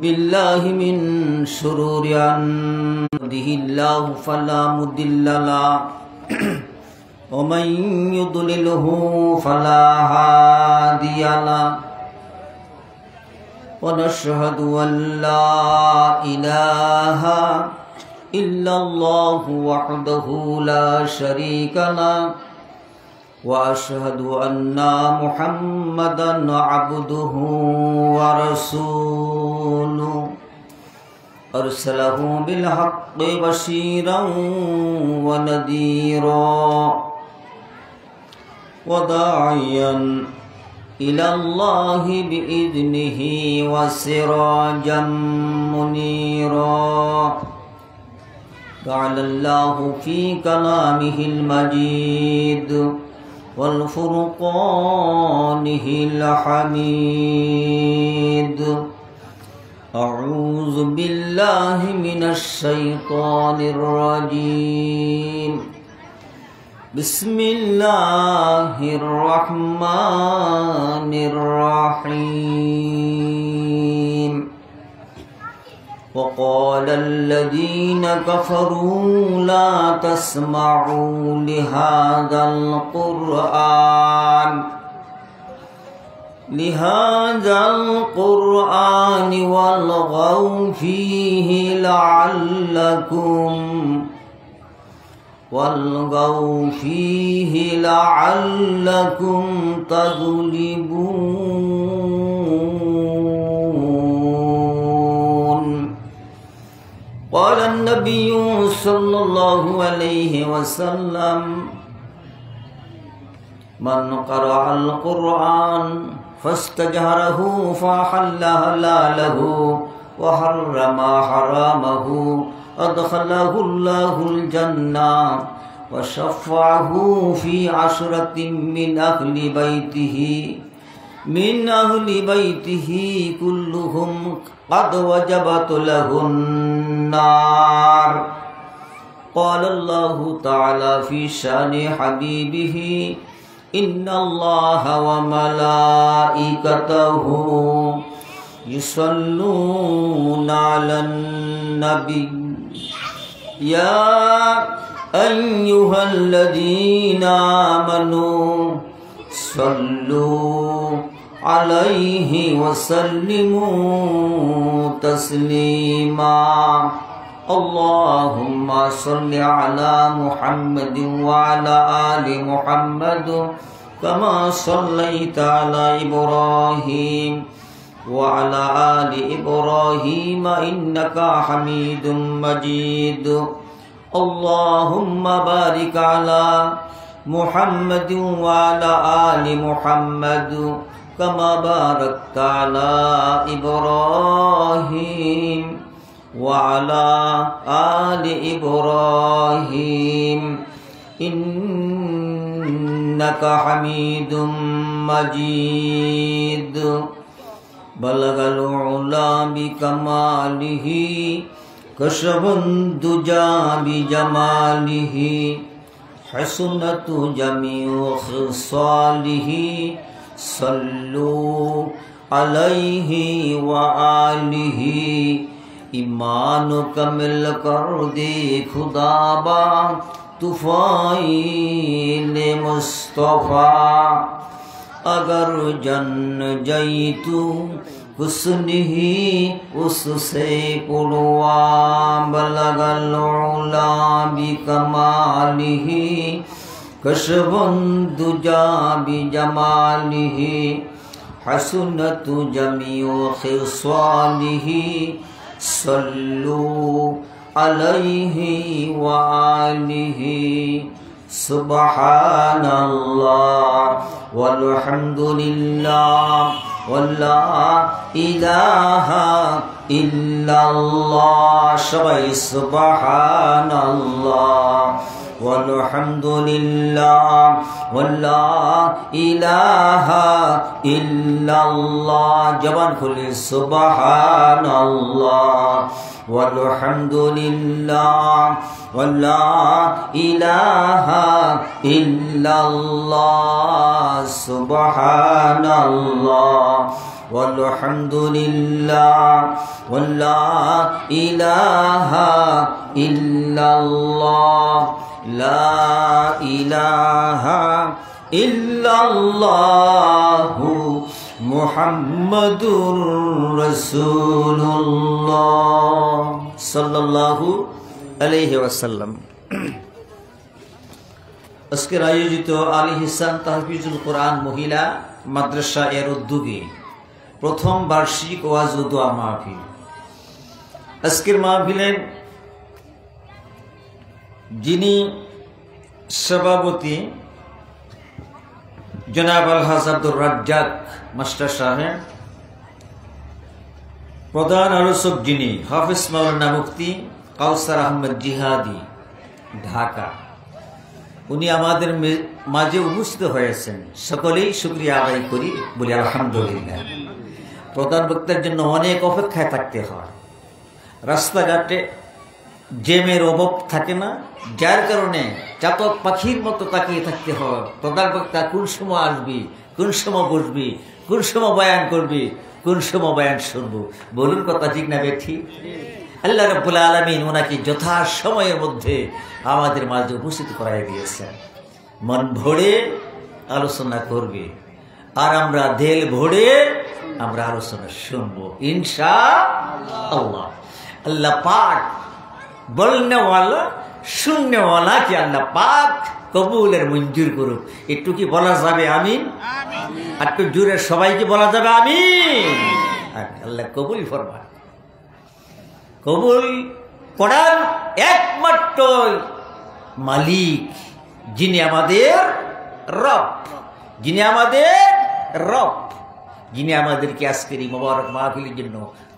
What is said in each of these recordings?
بالله من شرور أنفسه الله فلا مضل له ومن يضلله فلا هادي له ونشهد أن لا إله إلا الله وحده لا شريك له وأشهد أن محمدا عبده ورسوله أرسله بالحق بشيرا ونذيرا وداعيا إلى الله بإذنه وسراجا منيرا قال الله في كلامه المجيد والفرقانه الحميد أعوذ بالله من الشيطان الرجيم بسم الله الرحمن الرحيم وقال الذين كفروا لا تسمعوا لهذا القرآن والغوا فيه لعلكم تغلبون قال النبي صلى الله عليه وسلم من قرأ القرآن فاستجهره فأحل حلاله وحرم حرامه أدخله الله الجنة وشفعه في عشرة من أهل بيته كلهم قد وجبت له النار قال الله تعالى في شأن حبيبه إن الله وملائكته يصلون على النبي يا أيها الذين آمنوا صلوا عليه وسلموا تسليما اللهم صل على محمد وعلى آل محمد كما صليت على إبراهيم وعلى آل إبراهيم إنك حميد مجيد اللهم بارك على محمد وعلى آل محمد كما باركت على إبراهيم وعلى آل إبراهيم إنك حميد مجيد بلغ العلا بكماله كشف الدجى بجماله حسنت جميع خصاله صلوا عليه وآله ایمان کمل کر دے خدا با طفیل مصطفیٰ اگر جن جئی تو حسن ہی اس سے پڑوا بلغ العلا بکمالہ کشف الدجى بجمالہ حسنت جمیع خصالہ صلوا عليه وآله سبحان الله والحمد لله ولا إله إلا الله شبه سبحان الله والحمد لله ولا إله إلا الله جبان كل سبحان الله والحمد لله ولا إله إلا الله سبحان الله ওয়ালহামদুলিল্লাহ ওয়াল্লা ইলাহা ইল্লাল্লাহ লা ইলাহা ইল্লাল্লাহু মুহাম্মাদুর রাসূলুল্লাহ সাল্লাল্লাহু আলাইহি ওয়াসাল্লাম। আজকের আয়োজিত আল ইহসান তাহফিজুল কোরআন মহিলা মাদ্রাসা এর উদ্যোগে প্রথম বার্ষিক ওয়াজ ও দোয়া মাহফিল। আজকের মাহফিলের যিনি সভাপতি জনাব আলহাজ আব্দুর রাজ্জাক মাস্টার সাহেব, প্রধান আলোচক যিনি হাফিজ মাওলানা মুফতি কাউসার আহমেদ জিহাদি ঢাকা, উনি আমাদের মাঝে উপস্থিত হয়েছেন। সকলেই শুকরিয়া আদায় করি, বলি আলহামদুলিল্লাহ। প্রধান বক্তার জন্য অনেক অপেক্ষায় থাকতে হয়, রাস্তাঘাটে জ্যামের অভাব থাকে না, যার কারণে চাতক পাখির মতো তাকিয়ে থাকতে হয় প্রধান বক্তা কোন সময় আসবি, কোন সময় বসবি, কোন সময় বয়ান করবি, কোন সময় বয়ান শুনবো। বলুন কথা ঠিক না বেঠি? আল্লাহ রাব্বুল আলামিন ওনাকে যথা সময়ের মধ্যে আমাদের মাঝে উপস্থিত করাই দিয়েছেন। মন ভরে আলোচনা করবে আর আমরা দিল ভরে আমরা আলোচনা শুনবো ইনশাআল্লাহ। আল্লাহ পাক বলনে ওয়ালা শুননে ওয়ালা কি আল্লাহ পাক কবুলের মঞ্জুর করুক। একটু কি বলা যাবে আমিন? আর একটু জোরে সবাইকে বলা যাবে আমিন। আল্লাহ কবুল ফরমান। কবুল করার একমাত্র মালিক যিনি আমাদের রব, যিনি আমাদের রব, যিনি আমাদেরকে আজকের এই মোবারক মাহফিলের জন্য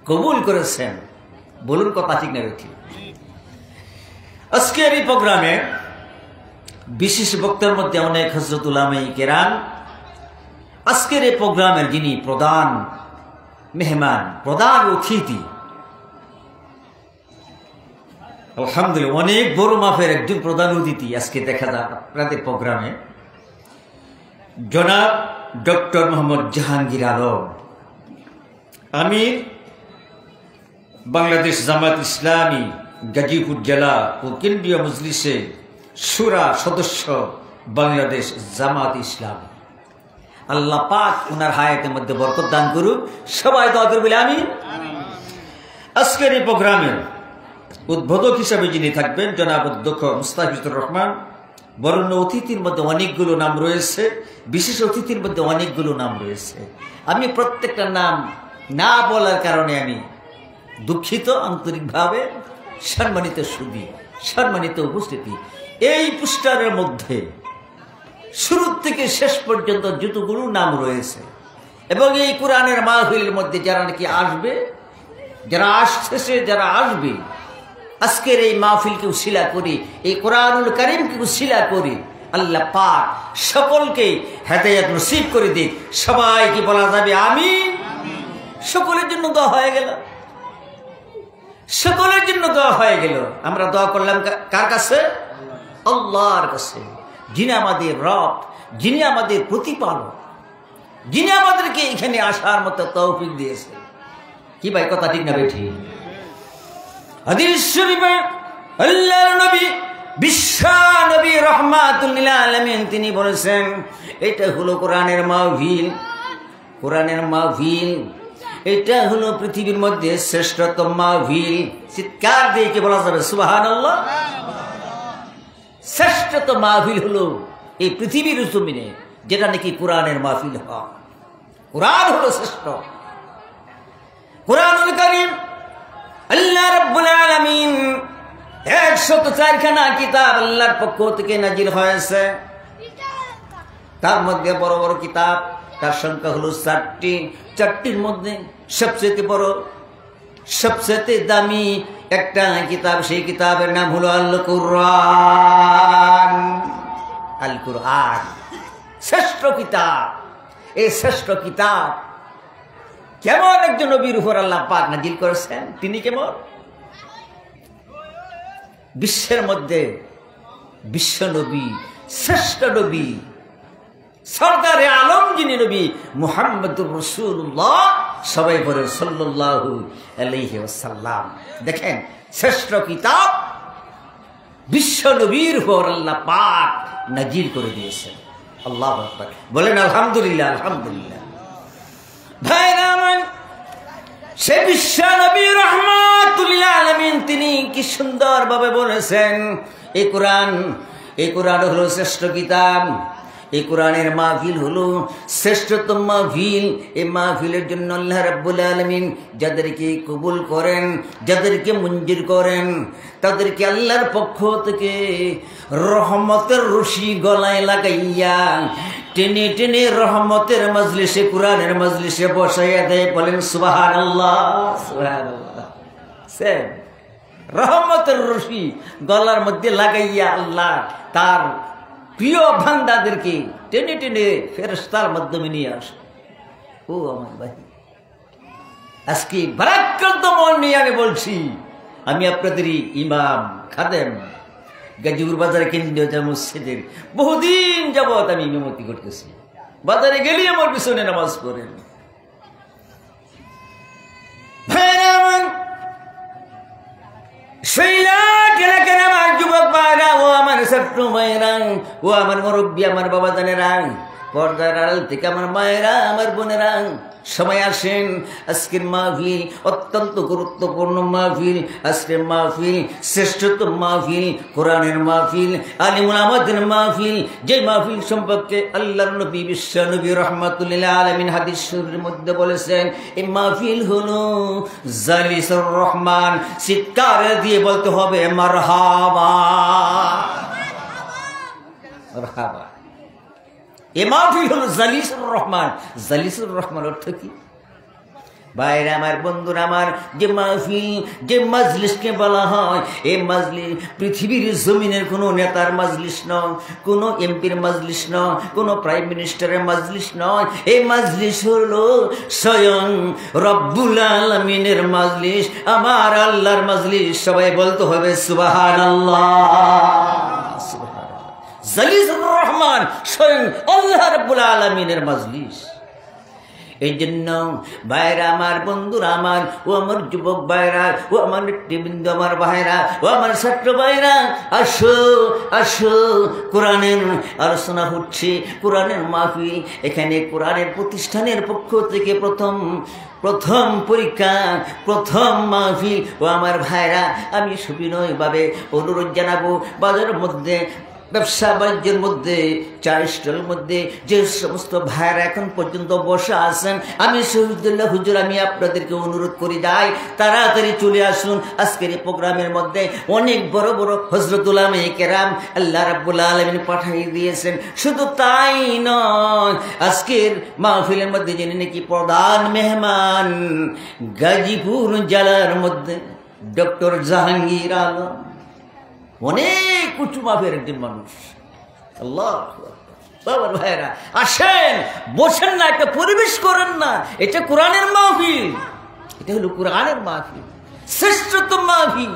কবুল করেছেন। বলুন কথা ঠিক না ঠিক? আজকের এই প্রোগ্রামে বিশেষ বক্তার মধ্যে অনেক হযরত উলামায়ে কেরাম। আজকের এই প্রোগ্রামের যিনি প্রধান মেহমান, প্রধান অতিথি, আলহামদুলিল্লাহ অনেক বড় মাপের একজন প্রধান অতিথি আজকে দেখা যায় আপনাদের প্রোগ্রামে, জনাব ডক্টর মোহাম্মদ জাহাঙ্গীর আলম, আমির বাংলাদেশ জামাত ইসলামী গাজীপুর জেলা ও কেন্দ্রীয় মজলিসে শুরা সদস্য বাংলাদেশ জামাত ইসলামী। আল্লাহ পাক ওনার হায়াতের মধ্যে বরকত দান করুন। সবাই দোয়া করবে আমিন। আজকের এই প্রোগ্রামের উদ্বোধক হিসাবে যিনি থাকবেন জনাব অধ্যক্ষ মুস্তাফিজুর রহমান। বরণ্য অতিথির মধ্যে অনেকগুলো নাম রয়েছে, বিশেষ অতিথির মধ্যে অনেকগুলো নাম রয়েছে। আমি প্রত্যেকটা নাম না বলার কারণে আমি দুঃখিত আন্তরিকভাবে। সম্মানিত সুধী, সম্মানিত উপস্থিতি, এই পোস্টারের মধ্যে শুরু থেকে শেষ পর্যন্ত যতগুলো নাম রয়েছে এবং এই কোরআনের মাহফিলের মধ্যে যারা নাকি আসবে, যারা আসতেছে, যারা আসবে, আজকের এই মাহফিলকে উসিলা করি, এই কোরআনুল কারীমকে উসিলা করি, আল্লাহ পাক সকলকে হেদায়েত নসিব করে দিক। সবাইকে বলা যাবে আমিন। সকলের জন্য দোয়া হয়ে গেল, সকলের জন্য দোয়া হয়ে গেল। আমরা দোয়া করলাম কার কাছে? আল্লাহর কাছে, যিনি আমাদের রব, যিনি আমাদের প্রতিপালক, যিনি আমাদেরকে এখানে আসার মতো তৌফিক দিয়েছে। কি ভাই কথা ঠিক না বেঠি? হাদিস শরীফে আল্লাহর নবী বিশ্ব নবী রাহমাতুল লিল আলামিন তিনি বলেছেন, এটা হলো কোরআনের মাহফিল। কোরআনের মাহফিল এটা হলো পৃথিবীর মধ্যে শ্রেষ্ঠতম মাহফিল। চিৎকার দিয়ে কি বলা যাবে সুবহানাল্লাহ? শ্রেষ্ঠতম মাহফিল হলো এই পৃথিবীর জমিনে যেটা নাকি কোরআনের মাহফিল হয়। কোরআন হলো শ্রেষ্ঠ। কোরআনুল কারীম আল্লাহ রাব্বুল আলামিন 104 খানা কিতাব আল্লাহর পক্ষ থেকে নাজিল হয়েছে। তার মধ্যে বড় বড় কিতাব, তার সংখ্যা হলো 4টি। 4টির মধ্যে সবচেয়ে বড়, সবচেয়ে দামি একটা কিতাব, সেই কিতাবের নাম হলো আল কোরআন। আল কোরআন শ্রেষ্ঠ কিতাব। এই শ্রেষ্ঠ কিতাব কেমন একজন নবীর উপর আল্লাহ পাক নাজিল করেছেন। তিনি কেমন? বিশ্বের মধ্যে বিশ্ব নবী, শ্রেষ্ঠ নবী, সরদারে আলম যিনি নবী মুহাম্মদুর রাসূলুল্লাহ সবাই বলে সাল্লাল্লাহু আলাইহি ওয়াসাল্লাম। দেখেন শ্রেষ্ঠ কিতাব বিশ্ব নবীর উপর আল্লাহ পাক নাজিল করে দিয়েছেন। আল্লাহু আকবার, বলেন আলহামদুলিল্লাহ। আলহামদুলিল্লাহ। ভাইরা আমার, সে বিশ্ব নবী রাহমাতুল লিল আলামিন তিনি কি সুন্দরভাবে বলেছেন, এই কোরআন হলো শ্রেষ্ঠ কিতাব। এই কোরআনের মাহফিল হলো শ্রেষ্ঠতম মাহফিল। এই মাহফিলের জন্য আল্লাহ রাব্বুল আলামিন যাদেরকে কবুল করেন, যাদেরকে মঞ্জুর করেন, তাদেরকে আল্লাহর পক্ষ থেকে রহমতের রশি গলায় লাগাইয়া টেনে টেনে রহমতের মজলিসে, কোরআনের মজলিসে বসাইয়া দেয়। বলেন সুবহানাল্লাহ। সুবহানাল্লাহ। রহমতের রশি গলার মধ্যে লাগাইয়া আল্লাহ তার প্রিয় বান্দাদেরকে টেনে টেনে ফেরেশতার মাধ্যমে নিয়ে আসে। ও আমার ভাই, আজকে ভারাক্রান্ত মন নিয়ে আমি বলছি, আমি আপনাদেরই ইমাম খাদেম গাজীপুর বাজারে কেন্দ্রীয় মসজিদের বহুদিন যাবৎ আমি ইমামতি করতেছি। বাজারে গেলে আমার পিছনে নামাজ পড়েন। আমার যুবক ভাইরা, ও আমার ছোট্ট ভাইরা, ও আমার মুরব্বী, আমার বাবা জানেরা, পর্দার আড়াল থেকে আমার মায়েরা, আমার বোনেরা, সময় আসেন। আজকের মাহফিল অত্যন্ত গুরুত্বপূর্ণ মাহফিল। আজকের মাহফিল শ্রেষ্ঠতম মাহফিল, কোরআনের মাহফিল, আলিমুল আমাদের মাহফিল। যে মাহফিল সম্পর্কে আল্লাহর নবী বিশ্ব নবী রাহমাতুল লিল আলামিন হাদিস শরীফের মধ্যে বলেছেন, এই মাহফিল হলো জালিসুর রহমান। চিৎকার দিয়ে বলতে হবে মারহাবা, মারহাবা। এ মাহফিল হলো জালিসুর রহমান। জালিসুর রহমান অর্থ কি? ভাইরা আমার, বন্ধুরা আমার, যে মাহফিল, যে মজলিসকে বলা হয়, এই মজলিস পৃথিবীর জমিনের কোনো নেতার মজলিস নয়, কোনো এমপির মজলিস নয়, কোনো প্রাইম মিনিস্টারের মজলিস নয়। এই মজলিস হলো স্বয়ং রব্বুল আলামিনের মজলিস, আমার আল্লাহর মজলিস। সবাই বলতে হবে সুবহানাল্লাহ। জালিসুর রহমান, স্বয়ং আল্লাহ রাব্বুল আলামিনের মজলিস। এই জন্য ভাইরা আমার, বন্ধুরা আমার, ও আমার যুবক ভাইরা, ও আমার নেতৃবৃন্দ, আমার ভাইরা, ও আমার ছাত্র ভাইরা, আসো আসো, কোরআনের আলোচনা হচ্ছে, কোরআনের মাহফিল। এখানে কোরআনের প্রতিষ্ঠানের পক্ষ থেকে প্রথম পরীক্ষা, প্রথম মাহফিল। ও আমার ভাইরা, আমি সুবিনয়ভাবে অনুরোধ জানাবো, বাজারের মধ্যে, ব্যবসা বাণিজ্যের মধ্যে, চা স্টলের মধ্যে যে সমস্ত ভাইয়েরা এখন পর্যন্ত বসে আছেন, আমি শহীদুল্লাহ হুজুর, আমি আপনাদেরকে অনুরোধ করে যাই, তাড়াতাড়ি চলে আসুন। আজকের এই প্রোগ্রামের মধ্যে অনেক বড় বড় হযরত উলামায়ে কেরাম আল্লাহ রাব্বুল আলামিন পাঠিয়ে দিয়েছেন। শুধু তাই নয়, আজকের মাহফিলের মধ্যে যিনি নাকি প্রধান মেহমান, গাজীপুর জেলার মধ্যে ডক্টর জাহাঙ্গীর আলম, অনেক উঁচু মাপের একজন মানুষ। আল্লাহ বাবার ভাইরা, আসেন, বসেন না, একটা পরিবেশ করেন না। এটা কোরআনের মাহফিল, এটা হলো কোরআনের মাহফিল, শ্রেষ্ঠতম মাহফিল।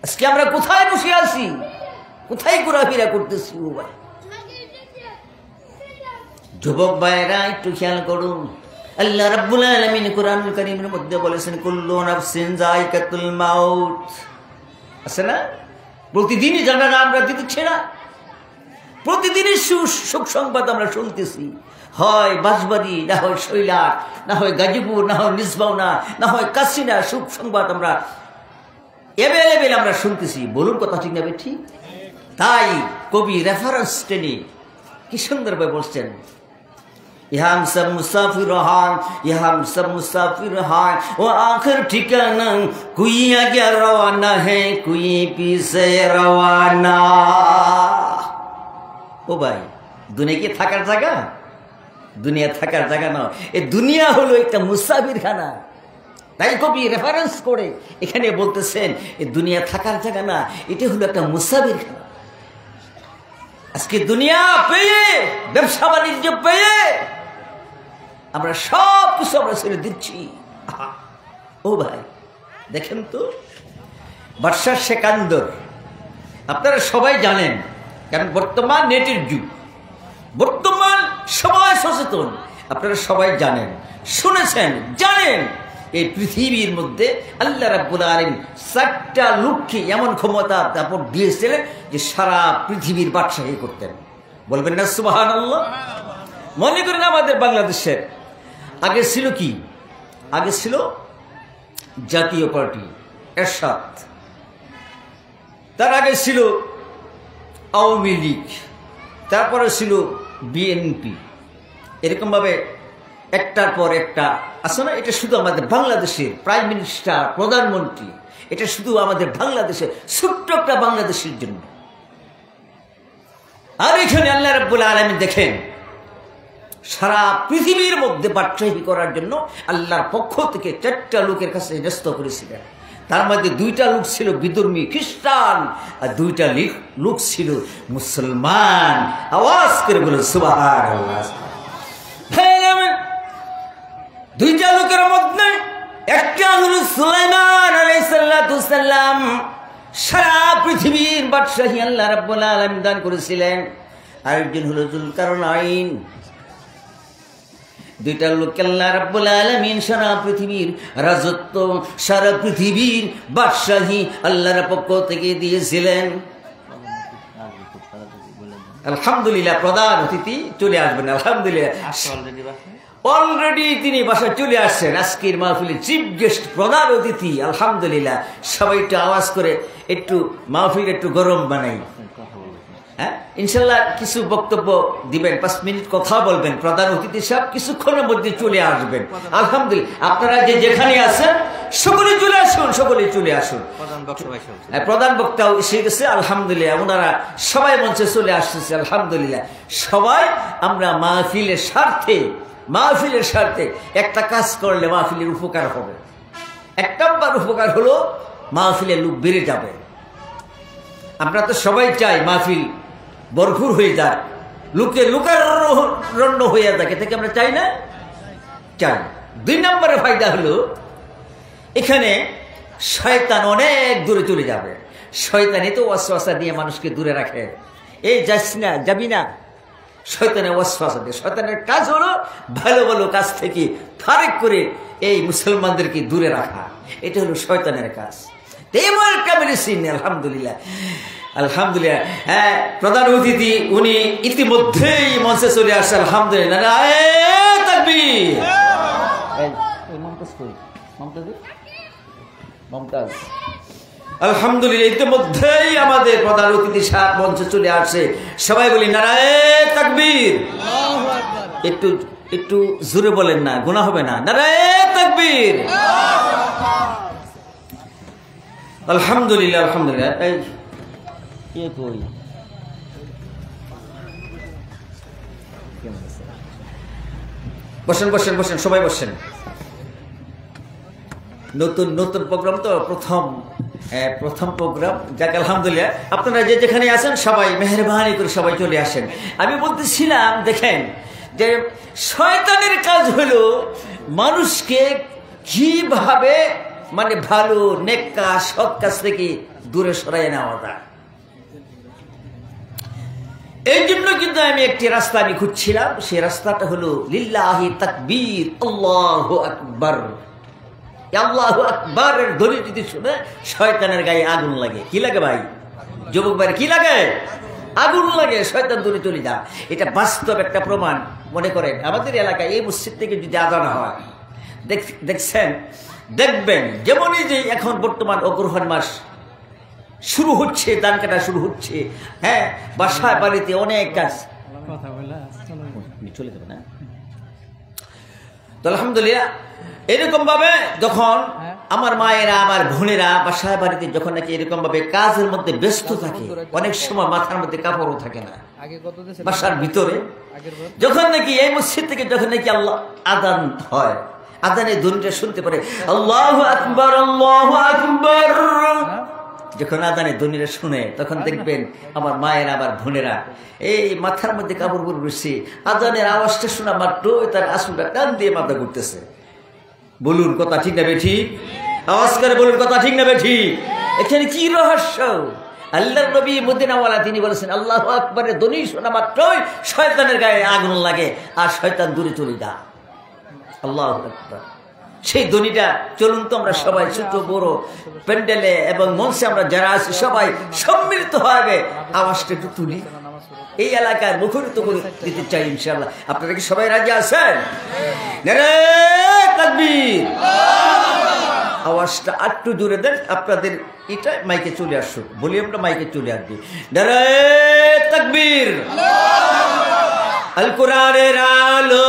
আজকে আমরা কোথায় বসে আছি, কোথায় ঘোরাফেরা করতেছি? ও ভাই, যুবক ভাইরা, একটু খেয়াল করুন। আল্লাহ রাব্বুল আলামিন কোরআনুল কারীমের মধ্যে বলেছেন, কুল্লু নাফসিন যায়কাতুল মাউত। আছে না? প্রতিদিনই জানা আমরা দিতেছি না, প্রতিদিনই সুখ সংবাদ আমরা শুনতেছি। হয় বাঁশবাড়ি, না হয় শৈলার, না হয় গাজীপুর, না হয় নিসবাউনা, না হয় কাশিনা, সুখ সংবাদ আমরা এভেলেবেল আমরা শুনতেছি। বলুন কথা ঠিক না? ঠিক। তাই কবি রেফারেন্স টেনে কি সুন্দরভাবে বলছেন, हम सब मुसाफिर हैं, ये हम सब मुसाफिर हैं, वो आखिर ठिकाना कोई आगे रवाना है, कोई पीछे रवाना। ও ভাই, দুনিয়া কি থাকার জায়গা? দুনিয়া থাকার জায়গা না, এই দুনিয়া হলো একটা মুসাফিরখানা। তাই কবি রেফারেন্স করে এখানে বলতেছেন, এই দুনিয়া থাকার জায়গা না, এটা হলো একটা মুসাফিরখানা। আজকে দুনিয়া পেয়ে, ব্যবসা বাণিজ্য পেয়ে আমরা সব কিছু আমরা ছেড়ে দিচ্ছি। ও ভাই, দেখেন তো, বাদশাহ সেকান্দর, আপনারা সবাই জানেন, কারণ বর্তমান নেটের যুগ, বর্তমান সবাই সচেতন। আপনারা সবাই জানেন, শুনেছেন, জানেন এই পৃথিবীর মধ্যে আল্লাহ রাব্বুল আলামিন 4টা লোককে এমন ক্ষমতা দাপট দিয়েছিলেন যে সারা পৃথিবীর বাদশাহী করতেন। বলবেন না সুবহানাল্লাহ? মনে করেন আমাদের বাংলাদেশের আগে ছিল কি? আগে ছিল জাতীয় পার্টি এরশাদ, তার আগে ছিল আওয়ামী লীগ, তারপরে ছিল বিএনপি। এরকমভাবে একটার পর একটা আছে না? এটা শুধু আমাদের বাংলাদেশের প্রাইম মিনিস্টার, প্রধানমন্ত্রী, এটা শুধু আমাদের বাংলাদেশের ছোট্ট একটা বাংলাদেশের জন্য। আর এখানে আল্লাহ রাব্বুল আলামিন দেখেন সারা পৃথিবীর মধ্যে বাদশাহী করার জন্য আল্লাহর পক্ষ থেকে 4টা লোকের কাছে ন্যস্ত করেছিলেন। তার মধ্যে 2টা লোক ছিল বিধর্মী খ্রিস্টান, আর 2টা লোক ছিল মুসলমান। আওয়াজ করে বলুন সুবহানাল্লাহ। 2টা লোকের মধ্যে একটা হলো সুলাইমান আলাইহিস সালাম, সারা পৃথিবীর বাদশাহী আল্লাহ রাব্বুল আলামিন দান করেছিলেন। আরেকজন হলো যুলকারনাইন। 2টা লোককে আল্লাহ রাব্বুল আলামিন সারা পৃথিবীর রাজত্ব, সারা পৃথিবীর বাদশাহী আল্লাহর পক্ষ থেকে দিয়েছিলেন। আলহামদুলিল্লাহ, প্রধান অতিথি চলে আসবেন। আলহামদুলিল্লাহ, অলরেডি তিনি বাসায় চলে আসছেন। আজকের মাহফিলের চিফ গেস্ট, প্রধান অতিথি। আলহামদুলিল্লাহ, সবাই একটু আওয়াজ করে একটু মাহফিল একটু গরম বানাই। হ্যাঁ, ইনশাল্লাহ কিছু বক্তব্য দিবেন, 5 মিনিট কথা বলবেন। প্রধান অতিথি সাহেব কিছুক্ষণের মধ্যে চলে আসবেন। আলহামদুলিল্লাহ, আপনারা যে যেখানে আছেন সকলে চলে আসুন, সকলে চলে আসুন। প্রধান বক্তাও এসে গেছে। আলহামদুলিল্লাহ, ওনারা সবাই মঞ্চে চলে আসতেছে। আলহামদুলিল্লাহ, সবাই আমরা মাহফিলের স্বার্থে একটা কাজ করলে মাহফিলের উপকার হবে। 1 নম্বর উপকার হলো মাহফিলের লোক বেড়ে যাবে। আমরা তো সবাই চাই মাহফিল ভরপুর হয়ে যাক, লোকারণ্য হয়ে যাক, থেকে আমরা চাই না? চাই। 2 নম্বরের ফায়দা হলো এখানে শয়তান অনেক দূরে চলে যাবে। শয়তান এত ওয়াসওয়াসা দিয়ে মানুষকে দূরে রাখে, এই যাস না, যাবি না, শয়তানের ওয়াসওয়াসা দিয়ে। শয়তানের কাজ হলো ভালো ভালো কাজ থেকে ফারেক করে এই মুসলমানদেরকে দূরে রাখা। এটা হলো শয়তানের কাজ। আলহামদুলিল্লাহ, আলহামদুলিল্লাহ। হ্যাঁ, প্রধান অতিথি উনি ইতিমধ্যেই মঞ্চে চলে আসছে। আলহামদুলিল্লাহ, তাকবীর। আলহামদুলিল্লাহ, ইতিমধ্যেই আমাদের প্রধান অতিথি সাহেব মঞ্চে চলে আসছে। সবাই বলি নারায়ে তাকবীর। একটু একটু জোরে বলেন না, গুনাহ হবে না। নারায়ে তাকবীর। আলহামদুলিল্লাহ, আলহামদুলিল্লাহ। এই কে কই? বসেন বসেন বসেন, সবাই বসেন। নতুন প্রোগ্রাম তো, প্রথম প্রোগ্রাম। যাক আলহামদুলিল্লাহ, আপনারা যে যেখানে আছেন সবাই মেহেরবানি করে সবাই চলে আসেন। আমি বলতেছিলাম, দেখেন যে শয়তানের কাজ হলো মানুষকে কিভাবে মানে ভালো নেক কাজ, সৎ কাজ থেকে দূরে সরাই নেওয়া যায়। এই জন্য কিন্তু আমি একটি রাস্তা আমি খুঁজছিলাম। সেই রাস্তাটা হলো লিল্লাহি তাকবীর, আল্লাহু আকবার। আল্লাহু আকবারের ধ্বনি যদি শুনে শয়তানের গায়ে আগুন লাগে। কি লাগে ভাই? যুবক ভাই, কি লাগে? আগুন লাগে। শয়তান দূরে চলে যায়। এটা বাস্তব একটা প্রমাণ। মনে করেন আমাদের এলাকায় এই মসজিদ থেকে যদি আজান হয়, দেখবেন যেমনই যে এখন বর্তমান অগ্রহায়ণ মাস শুরু হচ্ছে, ধান কাটা শুরু হচ্ছে। হ্যাঁ, বাসায় বাড়িতে অনেক কাজ চলে যাবে না। তো আলহামদুলিল্লাহ, এরকম ভাবে যখন আমার মায়েরা, আমার বোনেরা বাসায় বাড়িতে যখন নাকি এরকম ভাবে কাজের মধ্যে ব্যস্ত থাকে, অনেক সময় মাথার মধ্যে কাপড়ও থাকে না বাসার ভিতরে, যখন নাকি এই মসজিদ থেকে যখন নাকি আল্লাহ আযান হয়, আযানের ধ্বনিটা শুনতে পারে, আল্লাহু আকবার, আল্লাহু আকবার। যখন আযানের ধ্বনিটা শুনে তখন দেখবেন আমার মায়েরা, আমার বোনেরা এই মাথার মধ্যে কাপড় পরে বসে আযানের আওয়াজটা শোনা মাত্র তার আসলটা টান দিয়ে মাথা ঘুরতেছে। বলুন কথা ঠিক না বেঠি? আওয়াজ করে বলুন কথা ঠিক না বেঠি? এখানে কি রহস্য? আল্লাহর নবী মদিনাওয়ালা তিনি বলেছেন আল্লাহু আকবারের ধ্বনি শোনা মাত্রই শয়তানের গায়ে আগুন লাগে আর শয়তান দূরে চলে যায়। আল্লাহু আকবার। সেই ধ্বনিটা চলুন তো আমরা সবাই ছোট বড় প্যান্ডেলে এবং মঞ্চে আমরা যারা আছি সবাই সম্মিলিত হবে আওয়াজটা একটু তুলি, এই এলাকার মুখরিত করে দিতে চাই ইনশাআল্লাহ। আপনারা কি সবাই রাজি আছেন? নারে তাকবীর। আওয়াজটা একটু জোরে দেন, আপনাদের এটা মাইকে চলে আসুক, ভলিউমটা মাইকে চলে আসবে। নারে তাকবীর। আল কোরআনের আলো,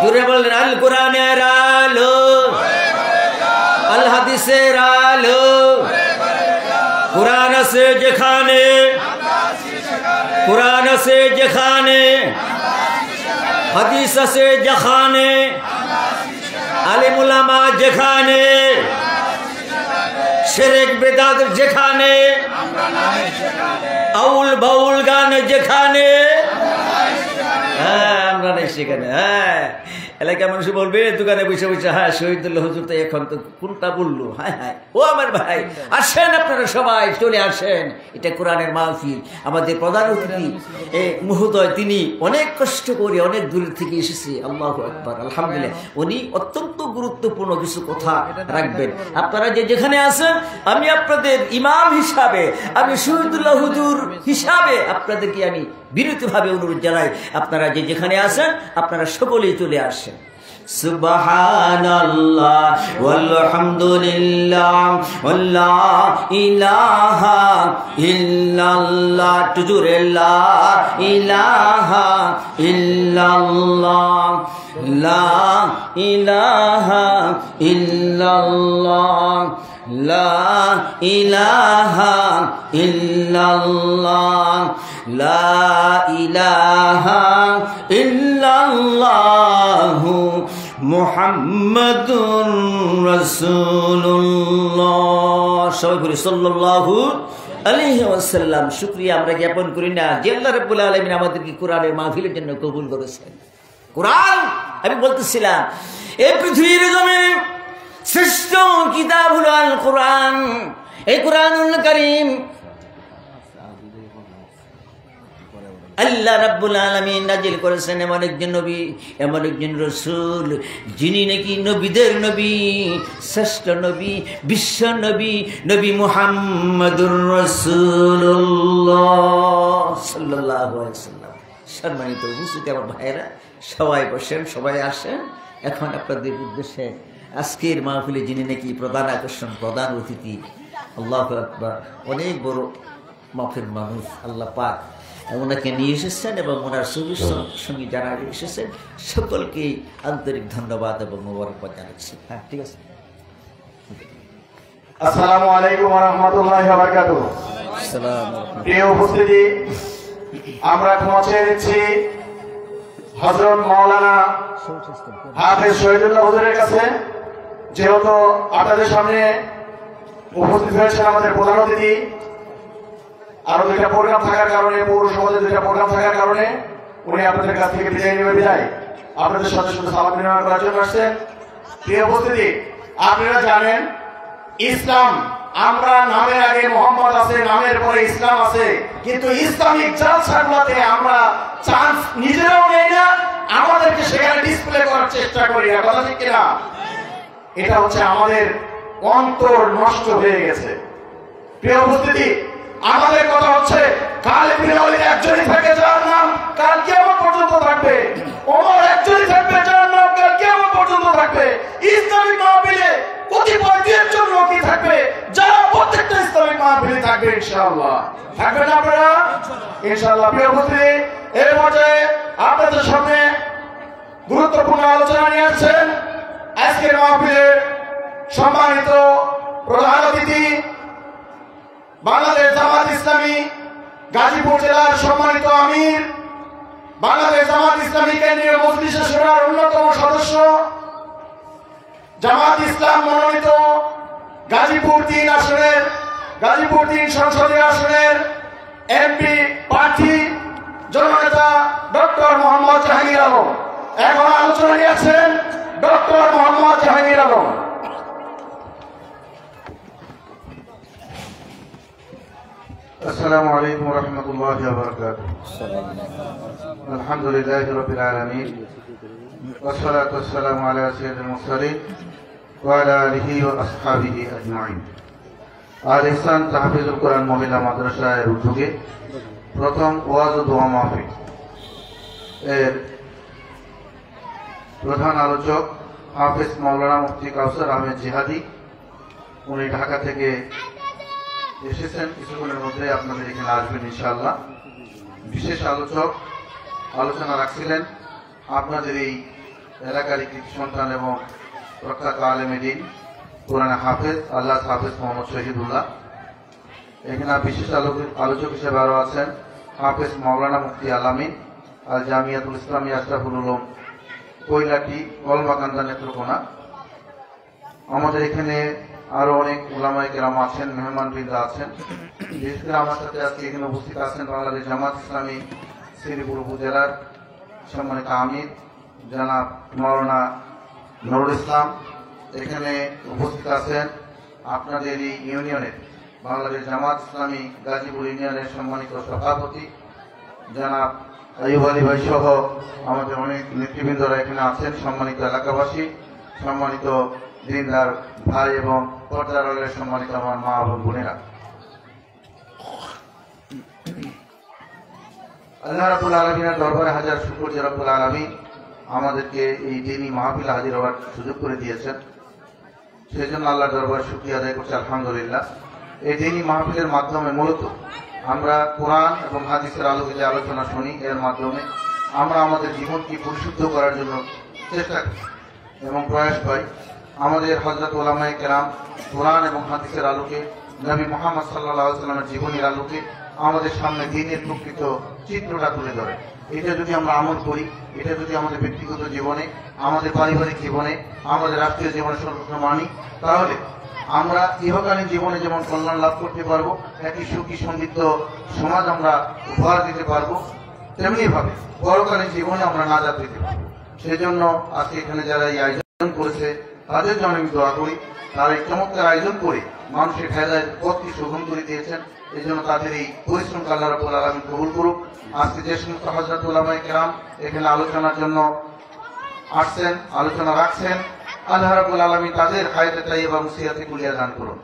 জোরে বলেন আল কোরআনের আলো, আল হাদিসের আলো। কোরআন আছে যেখানে, কোরআন আছে যেখানে, হাদিস আছে যেখানে, আলেম উলামা যেখানে, শিরক বিদআত যেখানে, আউল বাউল গান যেখানে, হ্যাঁ আমরা নাই সেখানে। হ্যাঁ এলাকার মানুষ বলবে দোকানে বসে বসে হ্যাঁ শহীদুল্লাহ হুজুর তো এখন তো কোনটা বললো। হ্যাঁ হ্যাঁ ও আমার ভাই আসেন, আপনারা সবাই চলে আসেন, এটা কোরআনের মাহফিল। আমাদের প্রধান অতিথি মহোদয় তিনি অনেক কষ্ট করে অনেক দূরের থেকে এসেছে। আল্লাহু আকবার, আলহামদুলিল্লাহ। উনি অত্যন্ত গুরুত্বপূর্ণ কিছু কথা রাখবেন। আপনারা যে যেখানে আছেন, আমি আপনাদের ইমাম হিসাবে, আমি শহীদুল্লাহ হুজুর হিসাবে আপনাদেরকে আমি বিনীতভাবে অনুরোধ জানাই, আপনারা যে যেখানে আছেন আপনারা সকলেই চলে আসেন। সুবহানাল্লাহ ওয়ালহামদুলিল্লাহ ওয়াল্লা ইলাহা ইল্লাল্লাহ, তুজুরে লা ইলাহা ইল্লাল্লাহ, লা ইলাহা ইল্লাল্লাহ, লা ইলাহা ইল্লাল্লাহ, লা ইলাহা ইল্লাল্লাহু মুহাম্মাদুর রাসূলুল্লাহ। সবাই বলি সাল্লাল্লাহু আলাইহি ওয়াসাল্লাম। শুকরিয়া আমরা জ্ঞাপন করি না যে আল্লাহ রাব্বুল আলামিন আমাদেরকে কোরআনের মাহফিলের জন্য কবুল করেছেন। কোরআন আমি বলতেছিলাম এই পৃথিবীর জমিনে শ্রেষ্ঠ কিতাব হলো আল কোরআন। এই কোরআনুল কারীম আল্লাহ রাব্বুল আলামিন নাজিল করেছেন এমন একজন নবী, এমন একজন রাসূল যিনি নাকি নবীদের নবী, শ্রেষ্ঠ নবী, বিশ্ব নবী, নবী মুহাম্মদুর রাসূলুল্লাহ সাল্লাল্লাহু আলাইহি ওয়াসাল্লাম। সম্মানিত উপস্থিতি আমার ভাইয়েরা, সবাই বসেন, সবাই আসেন। এখন আপনাদের উদ্দেশ্যে আজকের মাহফিলে যিনি নাকি প্রধান আকর্ষণ, প্রধান অতিথি, আল্লাহু আকবার, অনেক বড় মাপের মানুষ আল্লাহ পাক ওনাকে নিয়ে এসেছেন এবং ওনার সঙ্গে যারা এসেছেন সকলকে আন্তরিক ধন্যবাদ এবং মোবারকবাদ জানাচ্ছি। হ্যাঁ ঠিক আছে। আসসালামু আলাইকুম ওয়া রাহমাতুল্লাহি ওয়া বারাকাতুহু। প্রিয় উপস্থিতি, আমরা ক্ষমা চেয়ে নিচ্ছি হযরত মাওলানা হাফেজ শহীদুল্লাহ হুজুরের কাছে, যেহেতু আপনাদের সামনে উপস্থিত হয়েছেন আমাদের প্রধান অতিথি। আরো দুইটা প্রোগ্রাম থাকার কারণে, পৌরসভাতে দুইটা প্রোগ্রাম থাকার কারণে উনি আপনাদের কাছ থেকে বিদায় নেবে। বিদায় আপনাদের সাথে সাথে সালাম বিনিময় করার জন্য আসছেন। প্রিয় উপস্থিতি, আপনারা জানেন ইসলাম, আমরা নামের আগে মোহাম্মদ আছে, নামের পরে ইসলাম আছে, কিন্তু ইসলামিক জালসাগুলোতে আমরা চান্স নিজেরাও নেই না, আমাদেরকে সেখানে ডিসপ্লে করার চেষ্টা করি না। কথা ঠিক কিনা? এটা হচ্ছে আমাদের অন্তর নষ্ট হয়ে গেছে। প্রিয় উপস্থিতি, আমাদের কথা হচ্ছে খালিদ বিন ওয়ালিদ একজনই থাকে যার নাম কাল কিয়ামত পর্যন্ত থাকবে, ওমর একজনই থাকবে যার নাম কাল কিয়ামত পর্যন্ত থাকবে। ইসলামিক মাহফিলে কতিপয় দুইজন লোকই থাকবে যারা প্রত্যেকটা ইসলামিক মাহফিলে থাকবে ইনশাআল্লাহ। থাকবেন আপনারা ইনশাআল্লাহ। প্রিয় উপস্থিতি, এর পর্যায়ে আপনাদের সামনে গুরুত্বপূর্ণ আলোচনা নিয়ে আসছেন আজকের মাহফিলের সম্মানিত প্রধান অতিথি, বাংলাদেশ জামাত ইসলামী গাজীপুর জেলার সম্মানিত আমির, বাংলাদেশ জামাত ইসলামী কেন্দ্রীয় মজলিস শুরার অন্যতম সদস্য, জামাত ইসলাম মনোনীত গাজীপুর 3 আসনের, গাজীপুর 3 সংসদীয় আসনের এমপি প্রার্থী জননেতা ডক্টর মোহাম্মদ জাহাঙ্গীর আলম। এখন আলোচনা নিয়েছেন ডক্টর মোহাম্মদ জাহাঙ্গীর আলম। السلام عليكم ورحمة الله وبركاته. الحمد لله رب العالمين والصلاة والسلام على سيد المرسلين وعلى آله وأصحابه أجمعين. আল ইহসান তাহফিজুল কোরআন মহিলা মাদ্রাসার উদ্যোগে প্রথম ওয়াজ ও দোয়া মাহফিল এর প্রধান আলোচক হাফেজ মাওলানা মুফতি কাউসার আহমেদ জিহাদি, উনি ঢাকা থেকে এসেছেন। কিছুক্ষণের মধ্যে আপনাদের এখানে আসবেন ইনশাআল্লাহ। বিশেষ আলোচক আলোচনা রাখছিলেন আপনাদের এই এলাকার কৃতি সন্তান এবং প্রখ্যাত আলেমে দ্বীন কোরআনে হাফেজ আল্লাহ হাফেজ মোহাম্মদ শহীদুল্লাহ। এখানে বিশেষ আলোচক হিসেবে আরও আছেন হাফেজ মাওলানা মুফতি আলামিন আল জামিয়াতুল ইসলামী আশরাফুল উলুম কৈলাটি কলমাকান্দা নেত্রকোনা। আমাদের এখানে আরো অনেক উলামায়ে কেরাম আছেন, মেহমানবৃন্দ আছেন। বিশেষ করে আমার সাথে আজকে এখানে উপস্থিত আছেন বাংলাদেশ জামাত ইসলামী শ্রীপুর উপজেলার সম্মানিত আমির জনাব মাওলানা নুরুল ইসলাম। এখানে উপস্থিত আছেন আপনাদের এই ইউনিয়নের বাংলাদেশ জামাত ইসলামী গাজীপুর ইউনিয়নের সম্মানিত সভাপতি জনাব আইয়ুব আলী ভাই সহ আমাদের অনেক নেতৃবৃন্দরা এখানে আছেন। সম্মানিত এলাকাবাসী, সম্মানিত দিনদার ভাই এবং পর্দার আড়ালের সম্মানিত আমার মা এবং বোনেরা, আল্লাহ রাব্বুল আলামিনের দরবারে হাজার শুকর যে রব্বুল আলামিন আমাদেরকে এই দিনই মাহফিলে হাজির হওয়ার সুযোগ করে দিয়েছেন। সেই জন্য আল্লাহর দরবারে শুকরিয়া আদায় করছি আলহামদুলিল্লাহ। এই দিনই মাহফিলের মাধ্যমে মূলত আমরা কোরআন এবং হাদিসের আলোকে যে আলোচনা শুনি, এর মাধ্যমে আমরা আমাদের জীবনকে পরিশুদ্ধ করার জন্য চেষ্টা করি এবং প্রয়াস পাই। আমাদের হযরত উলামায়ে কেরাম কোরআন এবং হাদিসের আলোকে, নবী মুহাম্মদ সাল্লাল্লাহু আলাইহি ওয়াসাল্লামের জীবনীর আলোকে আমাদের সামনে দ্বীনের প্রকৃত চিত্রটা তুলে ধরে। এটা যদি আমরা আমল করি, এটা যদি আমাদের ব্যক্তিগত জীবনে, আমাদের পারিবারিক জীবনে, আমাদের রাষ্ট্রীয় জীবনে সর্বত্র মানি, তাহলে আমরা ইহকালীন জীবনে যেমন কল্যাণ লাভ করতে পারবো, একই সুখী সমৃদ্ধ সমাজ আমরা উপহার দিতে পারবো, তেমনি ভাবে পরকালীন জীবনে আমরা নাজাত দিতে পারবো। সেজন্য আজকে এখানে যারা এই আয়োজন করেছে তাদের জন্য আমি দোয়া করি, তারা এই চমৎকার আয়োজন করে মানুষের হেদায়েত পথকে সুগম করে দিয়েছেন। এই জন্য তাদের এই পরিশ্রমকে আল্লাহ রাব্বুল আলামিন কবুল করুক। আজকে যে সমস্ত হযরত উলামায়ে কেরাম এখানে আলোচনার জন্য আসছেন, আলোচনা রাখছেন, আল্লাহ রাব্বুল আলামিন তাদের হায়াতে তাইয়্যিবা মুসিয়াতে কুলিয়া দান করুন।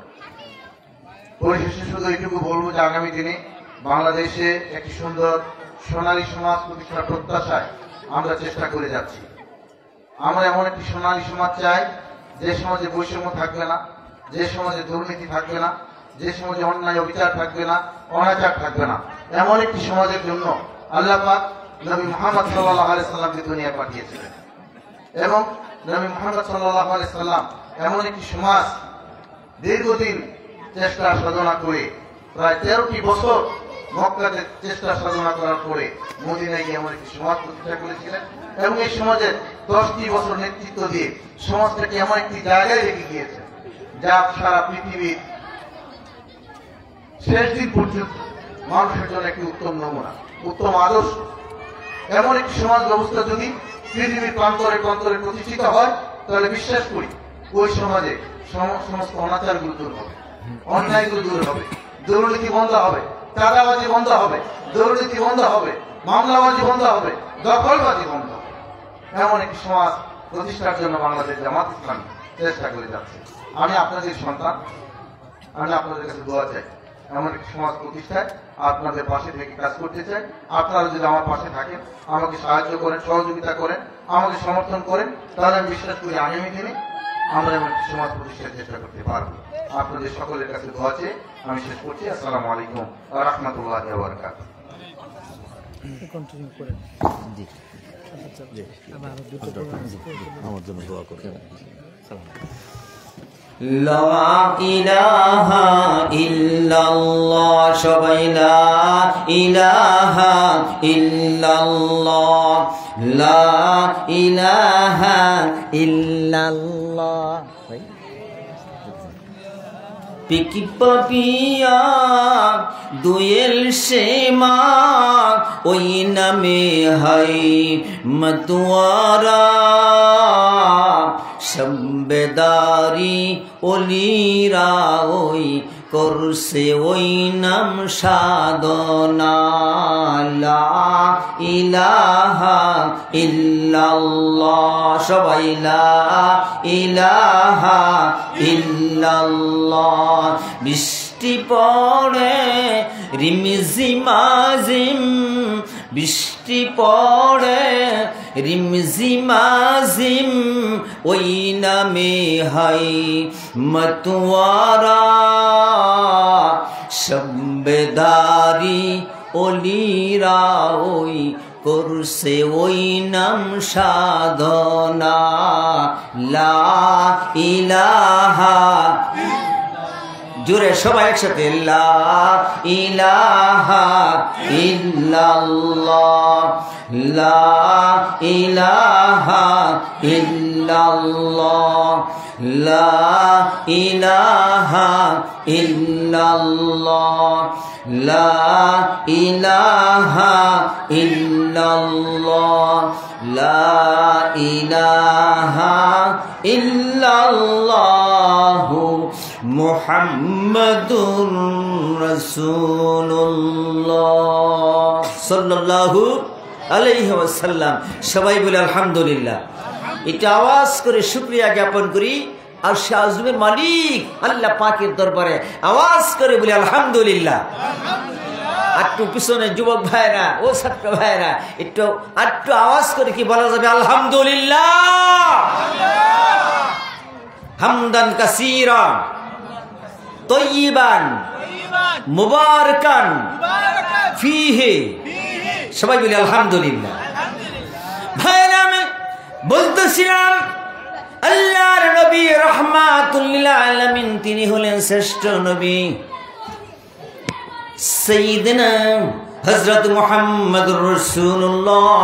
পরিশেষে শুধু এটুকু বলবো যে আগামী দিনে বাংলাদেশে একটি সুন্দর সোনালী সমাজ প্রতিষ্ঠার প্রত্যাশায় আমরা চেষ্টা করে যাচ্ছি। আমরা এমন একটি সোনালী সমাজ চাই যে সমাজে বৈষম্য থাকবে না, যে সমাজে দুর্নীতি থাকবে না, যে সমাজে অন্যায় অবিচার থাকবে না, অনাচার থাকবে না। এমন একটি সমাজের জন্য আল্লাহ পাক নবী মুহাম্মদ সাল্লাল্লাহু আলাইহি সাল্লামকে দুনিয়ায় পাঠিয়েছিলেন এবং নবী মুহাম্মদ সাল্লাল্লাহু আলাইহি সাল্লাম এমন একটি সমাজ দীর্ঘদিন চেষ্টা সাধনা করে প্রায় 13টি বছর মক্কাতে চেষ্টা সাধনা করার পরে মদিনায় গিয়ে এমন একটি সমাজ প্রতিষ্ঠা করেছিলেন এবং এই সমাজের 10টি বছর নেতৃত্ব দিয়ে সমাজটাকে এমন একটি জায়গায় রেখে গিয়েছেন যা সারা পৃথিবীর শেষ দিন পর্যন্ত মানুষের জন্য একটি উত্তম নমুনা, উত্তম আদর্শ। এমন একটি সমাজ ব্যবস্থা যদি পৃথিবীর প্রান্তরে প্রান্তরে প্রতিষ্ঠিত হয়, তাহলে বিশ্বাস করি ওই সমাজে সমস্ত অনাচারগুলো দূর হবে, অন্যায়গুলো দূর হবে, দুর্নীতি বন্ধ হবে, চাঁদাবাজি বন্ধ হবে, দুর্নীতি বন্ধ হবে, মামলাবাজি বন্ধ হবে, দখলবাজি বন্ধ হবে। এমন একটি সমাজ প্রতিষ্ঠার জন্য বাংলাদেশ জামাত ইসলামী চেষ্টা করে যাচ্ছে। আমি আপনাদের সন্তান, আমি আপনাদের কাছে দোয়া চাই, এমন একটি সমাজ প্রতিষ্ঠায় আপনাদের পাশে থেকে কাজ করতে চাই। আপনারা যদি আমার পাশে থাকেন, আমাকে সাহায্য করেন, সহযোগিতা করেন, আমাকে সমর্থন করেন, তাহলে আমি বিশ্বাস করি আগামী দিনে আমরা এমন একটি সমাজ প্রতিষ্ঠার চেষ্টা করতে পারবো। আপনাদের সকলের কাছে দোয়া চেয়ে আমি শেষ করছি। আসসালামু আলাইকুম ওয়া রাহমাতুল্লাহি ওয়া বারাকাতুহু। আমার জন্য দোয়া করবেন। লা ইলাহা ইল্লাল্লাহ, সবাই লা ইলাহা ইল্লাল্লাহ, লা ইলাহা ইল্লাল্লাহ। পিকি পাপিয়া দুয়েল সেমা ওই নামে হাই মতুয়ারা শম্বেদারি অলিরা ওই করছে ওই নাম সাধনা লা ইলাহা ইল্লাল্লাহ সবাই লা ইলাহা ইল্লাল্লাহ বৃষ্টি পড়ে রিমঝিমাঝিম বৃষ্টি পড়ে রিমঝিমাঝিম ওই নামে হাই মতওয়ারা শম্বেদারি অলিরা ওই করছে ওই নাম সাধনা লা ইলাহা জোরে সবাই একসাথে লা ইলাহা ইল্লাল্লাহ লা ইলাহা ইল্লাল্লাহ লা ইলাহা ইল্লাল্লাহ লা ইলাহা ইল্লাল্লাহ লা ইলাহা ইল্লাল্লাহ মুহাম্মাদুর রাসূলুল্লাহ সাল্লাল্লাহু আলাইহি ওয়াসাল্লাম। সবাই বলে আলহামদুলিল্লাহ। এটা আওয়াজ করে শুকরিয়া জ্ঞাপন করি আর শাহজুমের মালিক আল্লাহ পাকের দরবারে আওয়াজ করে বলি আলহামদুলিল্লাহ। একটু পিছনে যুবক ভাইরা ও ছাত্র ভাইরা একটু আওয়াজ করে কি বলা যাবে আলহামদুলিল্লাহ হামদান কাসীরা তয়্যিবান মুবারাকান ফীহি সবাই বলি আলহামদুলিল্লাহ। ভাইরা আমি বলতেছিলাম আল্লাহর নবী রাহমাতুল লিল আলামিন তিনি হলেন শ্রেষ্ঠ নবী সাইয়্যিদনা হযরত মুহাম্মদুর রাসূলুল্লাহ।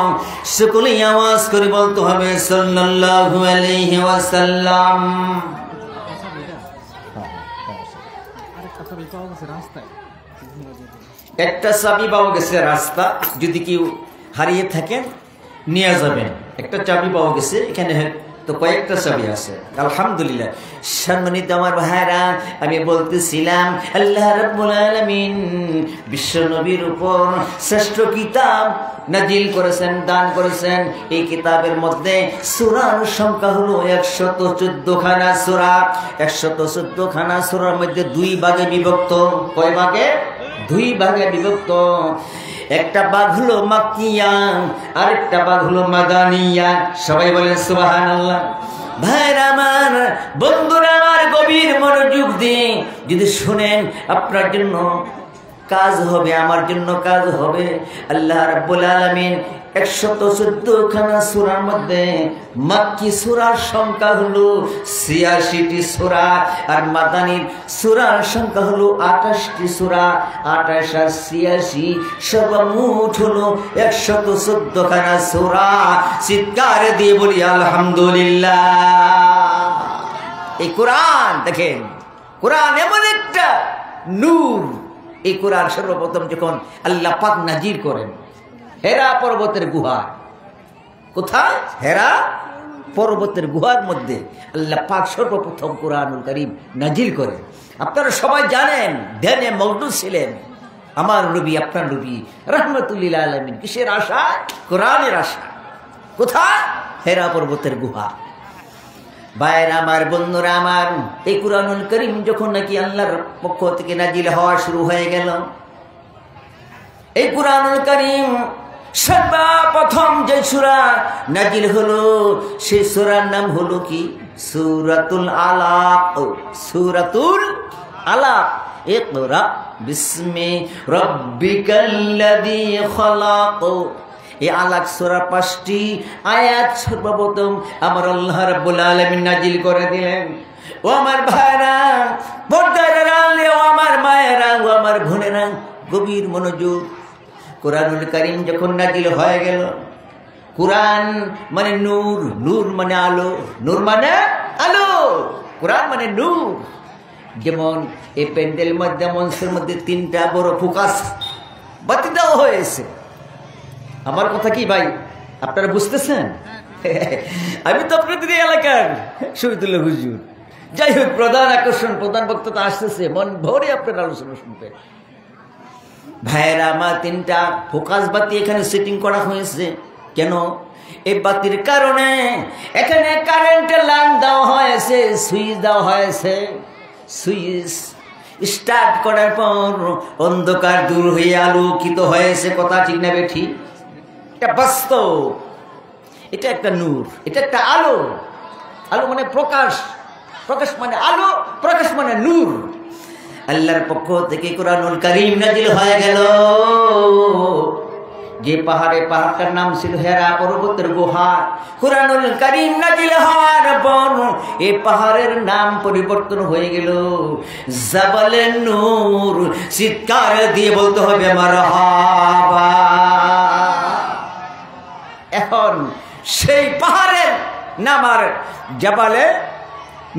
সকলে আওয়াজ করে বলতে হবে সাল্লাল্লাহু আলাইহি ওয়াসাল্লাম। একটা চাবি পাওয়া গেছে রাস্তা, যদি কেউ হারিয়ে থাকেন নিয়ে যাবেন। একটা চাবি পাওয়া গেছে, এখানে তো কয়েকটা চাবি আছে আলহামদুলিল্লাহ। সম্মানিত আমার ভাইরা আমি বলতেছিলাম আল্লাহ রাব্বুল আলামিন বিশ্ব নবীর উপর শ্রেষ্ঠ কিতাব নাজিল করেছেন, দান করেছেন। এই কিতাবের মধ্যে সূরার সংখ্যা হলো 114 খানা সূরা। 114 খানা সূরার মধ্যে 2 ভাগে বিভক্ত। কয় ভাগে? 2 ভাগে বিভক্ত। একটা ভাগ হলো মাক্কিয়া, আরেকটা ভাগ হলো মাদানিয়া। সবাই বলেন সুবহানাল্লাহ। ভাইরা আমার, বন্ধুরা আমার, গভীর মনোযোগ দিয়ে যদি শুনেন আপনার জন্য কাজ হবে, আমার জন্য কাজ হবে। আল্লাহ রাব্বুল আলামিন 114 খানা সূরার মধ্যে মাক্কি সূরার সংখ্যা হলো 86টি সূরা, আর মাদানির সূরার সংখ্যা হলো 28টি সূরা। 28 আর 86 সর্বমোট হলো 114 খানা সূরা। চিৎকার দিয়ে বলি আলহামদুলিল্লাহ। এই কোরআন দেখেন, কোরআন এমন একটা নূর। এই কোরআন সর্বপ্রথম যখন আল্লাহ পাক নাজিল করেন হেরা পর্বতের গুহা, কোথায়? হেরা পর্বতের গুহার মধ্যে আল্লাহ পাক সর্বপ্রথম কোরআনুল কারীম নাজিল করেন। আপনারা সবাই জানেন, ধ্যানে মগ্ন ছিলেন আমার নবী, আপনার নবী রাহমাতুল লিল আলামিন। কিসের আশা? কোরআনের আশা। কোথায়? হেরা পর্বতের গুহা। ভাইরা আমার, বন্ধুরা আমার, এই কোরআনুল কারীম যখন নাকি আল্লাহর পক্ষ থেকে নাজিল হওয়া শুরু হয়ে গেল, এই কোরআনুল কারীম সর্বপ্রথম যে সূরা নাজিল হলো সেই সূরার নাম হলো কি? সূরাতুল আলাক। সূরাতুল আলাক। ইকরা বিসমি রাব্বিকাল্লাযী খালাক। এই আলাক সূরার 5টি আয়াত সর্বপ্রথম আমার আল্লাহ রাব্বুল আলামিন নাজিল করে দিলেন। ও আমার ভাইরা, পর্দার আড়ালে, ও আমার মায়েরা, ও আমার বোনেরা, গভীর মনোযোগ। কোরআনুল কারীম যখন নাজিল হয়ে গেল, কোরআন মানে নূর, নূর মানে আলো, নূর মানে আলো, কোরআন মানে নূর। যেমন এই প্যান্ডেল মধ্যে, মঞ্চের মধ্যে 3টা বড় ফোকাস বাতি দেওয়া হয়েছে। আমার কথা কি ভাই আপনারা বুঝতেছেন? আমি তো আপনাদের এলাকার শহীদুল্লাহ হুজুর। যাই হোক, প্রধান আকর্ষণ, প্রধান বক্তা আসতেছে, মন ভরে আপনার আলোচনা শুনবেন। ভাইয়েরা আমার, 3টা ফোকাস বাতি এখানে সেটিং করা হয়েছে। কেন? এই বাতির কারণে এখানে কারেন্টের লাইন দেওয়া হয়েছে, সুইচ দেওয়া হয়েছে। সুইচ স্টার্ট করার পর অন্ধকার দূর হয়ে আলোকিত হয়েছে। কথা ঠিক না বেঠি? এটা বাস্তব, এটা একটা নূর, এটা একটা আলো। আলো মানে প্রকাশ, প্রকাশ মানে আলো, প্রকাশ মানে নূর। আল্লাহর পক্ষ থেকে কুরআনুল কারীম নাজিল হয়ে গেল। যে পাহাড়টার নাম ছিল হেরা পর্বতের গুহা, কুরআনুল কারীম নাজিল হওয়ার পর এই পাহাড়ের নাম পরিবর্তন হয়ে গেল জাবালে নূর। চিৎকার দিয়ে বলতে হবে মারহাবা। এখন সেই পাহাড়ের নাম আর জাবালে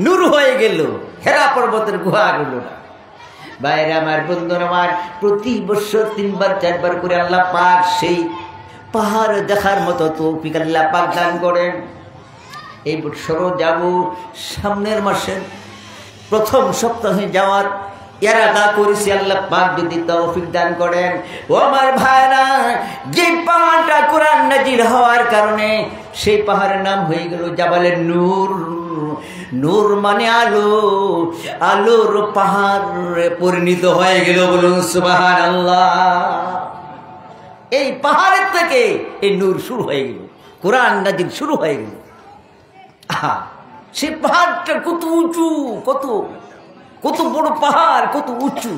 নূর হয়ে গেল, হেরা পর্বতের গুহা গেল না। বাইরে আমার, বন্ধুরা আমার, প্রতি বছর 3বার 4বার করে আল্লাহ পাক সেই পাহাড় দেখার মতো তৌফিক আল্লাহ পাক দান করেন। এই বছরও যাব, সামনের মাসে প্রথম সপ্তাহে যাওয়ার ইরাদা করেছি। আল্লাহ পাক যদি তৌফিক দান করেন। ও আমার ভাইরা, যে পাহাড়টা কোরআন নাজিল হওয়ার কারণে সেই পাহাড়ের নাম হয়ে গেল জাবালে নূর। নূর মানে আলো, আলোর পাহাড়ে পরিণত হয়ে গেল। বলুন সুবহানাল্লাহ। এই পাহাড়ের থেকে এই নূর শুরু হয়ে গেল, কোরআন নাজিল শুরু হয়ে গেল। সেই পাহাড়টা কত উঁচু, কত কত বড় পাহাড়, কত উঁচু।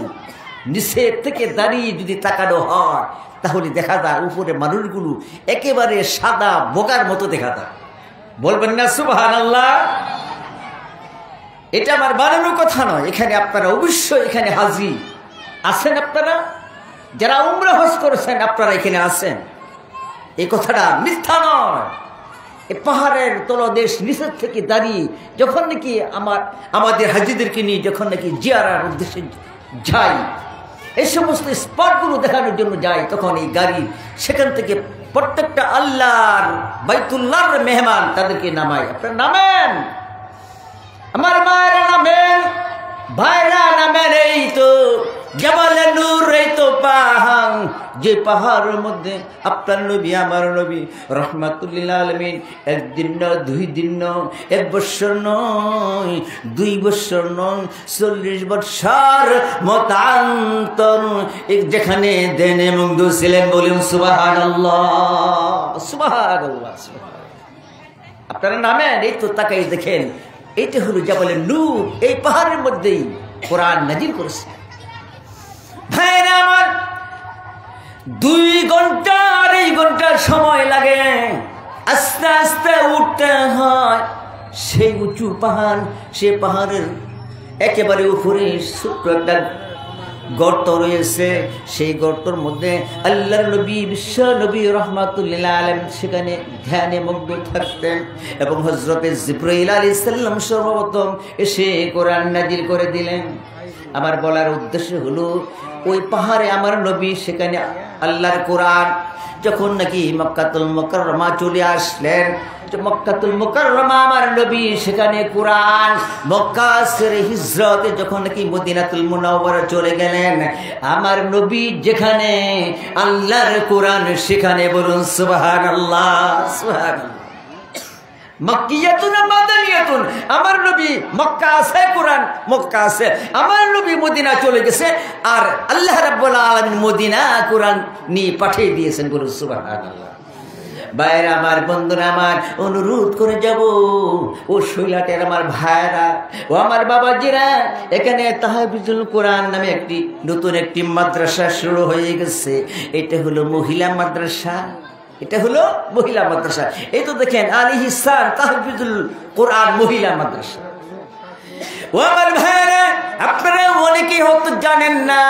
নিচের থেকে দাঁড়িয়ে যদি তাকানো হয় তাহলে দেখা যায় উপরে মানুষগুলো একেবারে সাদা বোকার মতো দেখা যায়। বলবেন না সুবহানাল্লাহ? এটা আমার বানানোর কথা নয়। এখানে আপনারা অবশ্যই এখানে হাজির আছেন। আপনারা যারা উমরা হজ করেছেন আপনারা এখানে আছেন, এই কথাটা মিথ্যা নয়। এই পাহাড়ের তলদেশ নিচের থেকে দাঁড়িয়ে যখন নাকি আমাদের হাজিদেরকে নিয়ে যখন নাকি জিয়ারার উদ্দেশ্যে যাই, এই সমস্ত স্পটগুলো দেখানোর জন্য যাই, তখন এই গাড়ি সেখান থেকে প্রত্যেকটা আল্লাহর বাইতুল্লাহর মেহমান তাদেরকে নামাই। আপনারা নামেন, আমার মায়েরা নামেন, ভাইরা নামেন। এই তো জাবালে নূর, এই তো পাহাড়, যে পাহাড়ের মধ্যে আপনার নবী, আমার নবী রাহমাতুল লিল আলামিন একদিন নয়, 2 দিন নয়, 1 বছর নয়, 2 বছর নয়, 40 বছর মতান্তর যেখানে দেন এবং ছিলেন। বলুন সুবহানাল্লাহ, সুবহানাল্লাহ, সুবহানাল্লাহ। আপনারা নামেন, এই তো তাকাই দেখেন, এইটা হলো জাবালে নূর। এই পাহাড়ের মধ্যেই কোরআন নাজিল করেছে। ভাইরা আমার, 2 ঘন্টা 2.5 ঘন্টা সময় লাগে, আস্তে আস্তে উঠতে হয় সেই উঁচু পাহাড়। সে পাহাড়ের একেবারে উপরে ছোট্ট একটা গর্ত রয়েছে। সেই গর্তর মধ্যে আল্লাহর নবী, বিশ্ব নবী রাহমাতুল লিল আলামিন সেখানে ধ্যানে মগ্ন থাকতেন এবং হযরতে জিবরাইল আলাইহিস সালাম সর্বপ্রথম এসে কোরআন নাজিল করে দিলেন। আমার বলার উদ্দেশ্য হলো, ওই পাহাড়ে আমার নবী, সেখানে আল্লাহর কোরআন যখন নাকি মক্কাতুল মুকাররমা চলে আসলেন, মক্কাতুল মুকাররমা আমার নবী সেখানে কোরআন, মক্কা ছেড়ে হিজরতে যখন নাকি মদিনাতুল মুনাওয়ারা চলে গেলেন, আমার নবী যেখানে আল্লাহর কোরআন সেখানে। বলুন সুবহানাল্লাহ, সুবহানাল্লাহ। মক্কিয়াতুন মাদানিয়াতুন, আমার নবী মক্কা আছে, কোরআন মক্কা আছে, আমার নবী মদিনা চলে গেছে, আর আল্লাহ রাব্বুল আলামিন মদিনা কোরআন নিয়ে পাঠিয়ে দিয়েছেন। বলুন সুবহানাল্লাহ। ভাইরা আমার, বন্ধুরা আমার, অনুরোধ করে যাব, ও শৈলাটের আমার ভাইরা, ও আমার বাবাজিরা, এখানে তাহফিজুল কোরআন নামে নতুন একটি মাদ্রাসা শুরু হয়ে গেছে। এটা হলো মহিলা মাদ্রাসা, এটা হলো মহিলা মাদ্রাসা। এই তো দেখেন, আলী ইহসান তাহফিজুল কোরআন মহিলা মাদ্রাসা। ও আমার ভাইরা, আপনারা অনেকেই হয়তো জানেন না,